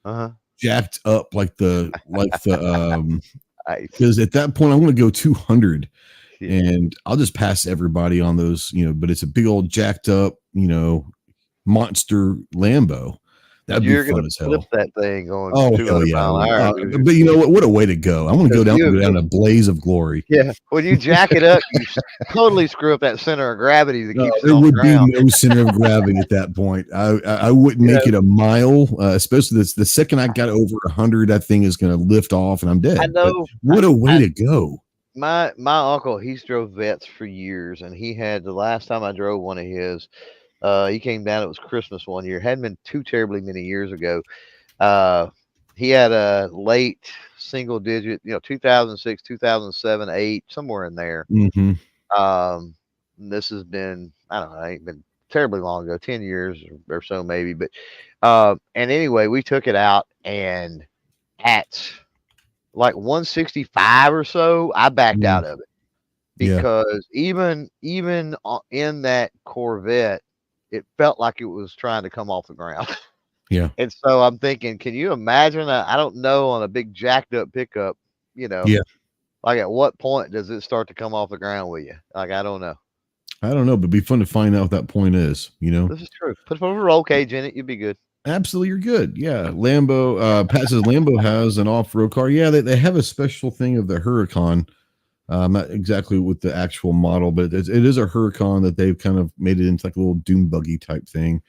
Uh huh. jacked up like the Nice. because at that point I'm going to go 200 Yeah. and I'll just pass everybody on those, but it's a big old jacked up, monster Lambo. That'd be You're gonna fun as flip hell. that thing going Oh hell 200 yeah, I mile an would. hour because But you know what? What a way to go! I'm going to go down, you go down a blaze of glory. yeah, when you jack it up, totally screw up that center of gravity that keeps it There on the would be ground. no center of gravity at that point. I wouldn't You make know, it a mile, especially this. The second I got over 100, that thing is going to lift off and I'm I dead. But know. what a way I to go! my uncle, he's drove vets for years, and he had the last time I drove one of his. He came down. It was Christmas one year. Hadn't been too terribly many years ago. Uh, he had a late single digit, 2006, 2007, eight, somewhere in there. Hmm. Um, this has been, I don't know, it ain't been terribly long ago, 10 years or so maybe. But, and anyway, we took it out, and at like 165 or so, I backed out of it Yeah, because even in that Corvette, it felt like it was trying to come off the ground. yeah, And so I'm thinking, can you imagine? I don't know, on a big jacked up pickup, you know, yeah. like at what point does it start to come off the ground with you? Like, I don't know. I don't know, but it'd be fun to find out what that point is. This is true. Put a roll cage in it, you'll be good. Absolutely, you're good. Yeah, Lambo. Pat says Lambo has an off-road car. Yeah, they have a special thing of the Huracan. Not exactly with the actual model, but it is a Huracan that they've kind of made it into like a little dune buggy type thing.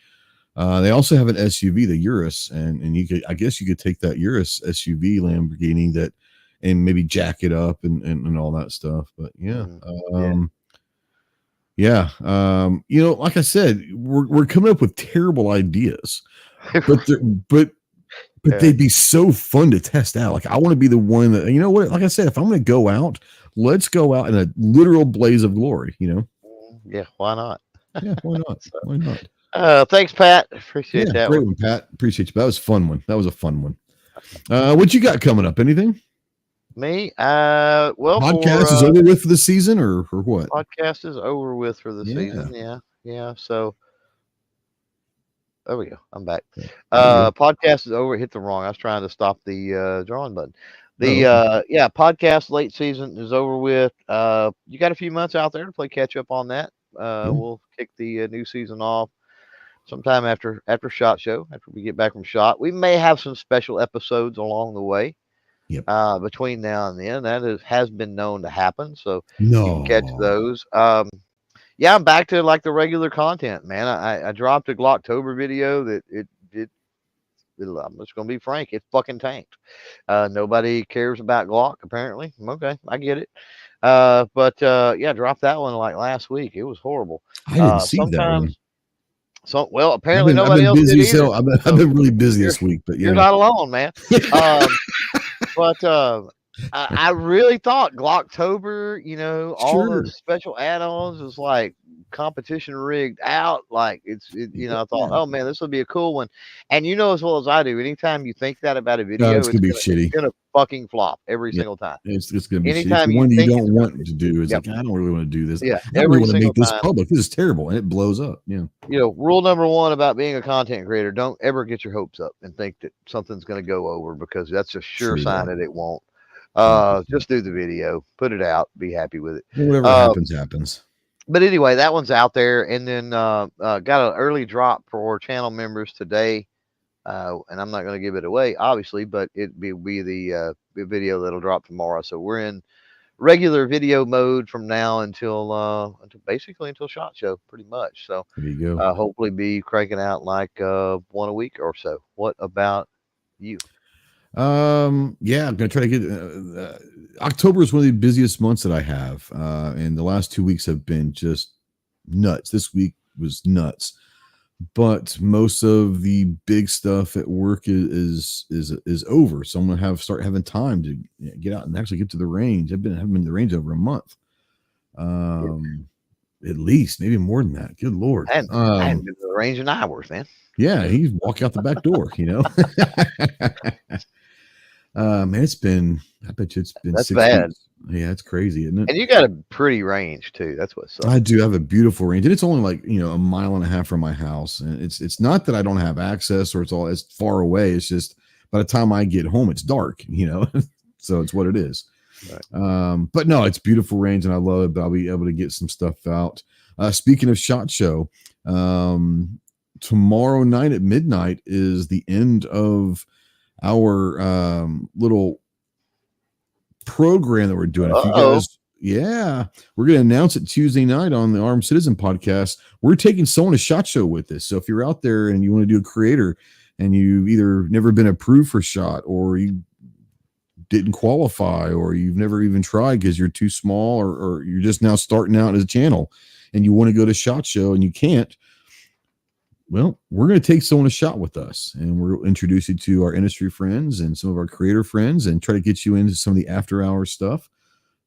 They also have an SUV, the Urus, and I guess you could take that Urus SUV Lamborghini that and maybe jack it up and all that stuff. But yeah, Mhm. Yeah. yeah, like I said, we're coming up with terrible ideas, but they're, but Yeah. they'd be so fun to test out. Like I want to be the one that, what, like I said, if I'm going to go out, let's go out in a literal blaze of glory. Yeah, why not? Yeah, why not? So, Why not? thanks, Pat. Appreciate Yeah, that great one. one, Pat. Appreciate you. That was a fun one. That was a fun one. What you got coming up? Anything? Me, well, for Podcast is over with for the season, or what? podcast is over with for the Yeah, season. Yeah, yeah. So there we go. I'm back. yeah. There you go. Podcast is over. Hit the wrong. I was trying to stop the drawing button. Oh, The okay. yeah, podcast late season is over with. You got a few months out there to play catch up on that. Yeah. We'll kick the new season off sometime after Shot Show. After we get back from Shot, we may have some special episodes along the way. Yep. Between now and then, has been known to happen. So you can catch No. those. Yeah, I'm back to like the regular content, man. I dropped a Glocktober video that I'm just gonna be frank, it fucking tanked. Nobody cares about Glock apparently. Okay, I get it. But yeah, dropped that one like last week. It was horrible. I didn't see that one. Sometimes, well, I've apparently been I've nobody been else busy did as either. hell. I've So been really busy you're this week, but you're yeah. not alone, man. But I really thought Glocktober, all the Sure. special add-ons was like competition rigged out. Like I thought, Yeah. oh man, this will be a cool one. And you know as well as I do, anytime you think that about a No, video, it's gonna be it's shitty. gonna fucking flop every Yeah, single time. it's gonna be shitty. It's Anytime the you one you think it's don't gonna want be, to do. It's yep, like I don't really want to do this. yeah, I don't really every want to single make this time. public. This is terrible, and it blows up. Yeah, Rule number one about being a content creator: don't ever get your hopes up and think that something's going to go over, because that's a sure true sign though. that it won't. 100%. Just do the video, put it out, be happy with it. Whatever Um, happens, happens. but anyway, that one's out there, and then got an early drop for channel members today. And I'm not going to give it away, obviously, but be the video that'll drop tomorrow. So we're in regular video mode from now until SHOT Show, pretty much. So There you go. hopefully be cranking out like one a week or so. What about you? Yeah, I'm gonna try to get. October is one of the busiest months that I have, and the last 2 weeks have been just nuts. This week was nuts, but most of the big stuff at work is over. So I'm gonna start having time to get out and actually get to the range. Haven't been to the range over a month. At least maybe more than that. Good Lord. I hadn't been to the range in hours, man. Yeah, he walk out the back door, man, I bet you it's been That's 6 bad. weeks. Yeah, it's crazy, isn't it? And you got a pretty range too. That's what sucks. I do have a beautiful range, and it's only like a mile and a half from my house. And it's not that I don't have access or it's all as far away. It's just by the time I get home, it's dark, so it's what it is. Right. But no, it's beautiful range, and I love it. But I'll be able to get some stuff out. Speaking of SHOT Show, tomorrow night at midnight is the end of our little program that we're doing. If you guys, we're going to announce it Tuesday night on the Armed Citizen podcast. We're taking someone to SHOT Show with us. So if you're out there and you want to do a creator and you've either never been approved for SHOT, or you didn't qualify, or you've never even tried because you're too small, or you're just now starting out as a channel and you want to go to SHOT Show and you can't, well, we're going to take someone a shot with us, and we'll introduce you to our industry friends and some of our creator friends, and try to get you into some of the after hours stuff,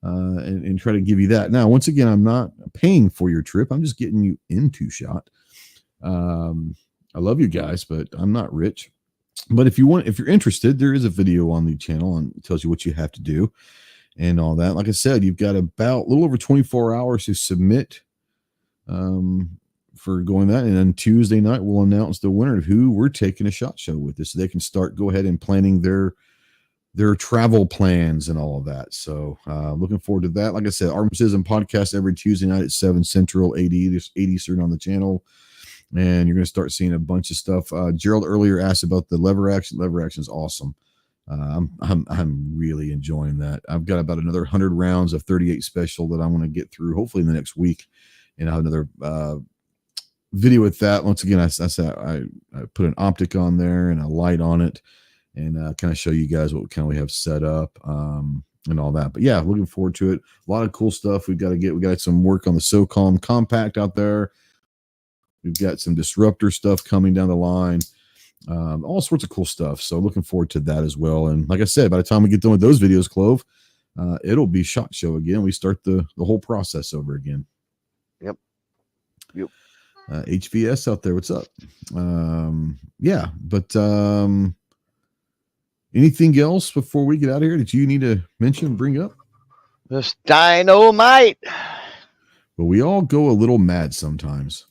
and try to give you that. Now, once again, I'm not paying for your trip. I'm just getting you into SHOT. I love you guys, but I'm not rich. But if you're interested, there is a video on the channel and it tells you what you have to do and all that. Like I said, you've got about a little over 24 hours to submit for going that, and then Tuesday night we'll announce the winner of who we're taking a SHOT Show with us, so they can go ahead and planning their travel plans and all of that. So looking forward to that. Like I said, Armed Citizen podcast every Tuesday night at 7 Central, 8 Eastern on the channel, and you're going to start seeing a bunch of stuff. Gerald earlier asked about the lever action. Lever action is awesome. I'm really enjoying that. I've got about another 100 rounds of 38 special that I want to get through, hopefully in the next week, and I'll have another video with that. Once again, I put an optic on there and a light on it, and kind of show you guys what kind of we have set up and all that. But yeah, looking forward to it. A lot of cool stuff. We got some work on the SOCOM compact out there. We've got some disruptor stuff coming down the line. All sorts of cool stuff. So looking forward to that as well. And like I said, by the time we get done with those videos, Clove, it'll be SHOT Show again. We start the whole process over again. Yep. HVS out there, what's up? Yeah, but anything else before we get out of here that you need to mention, bring up? Just dynamite. Well, we all go a little mad sometimes.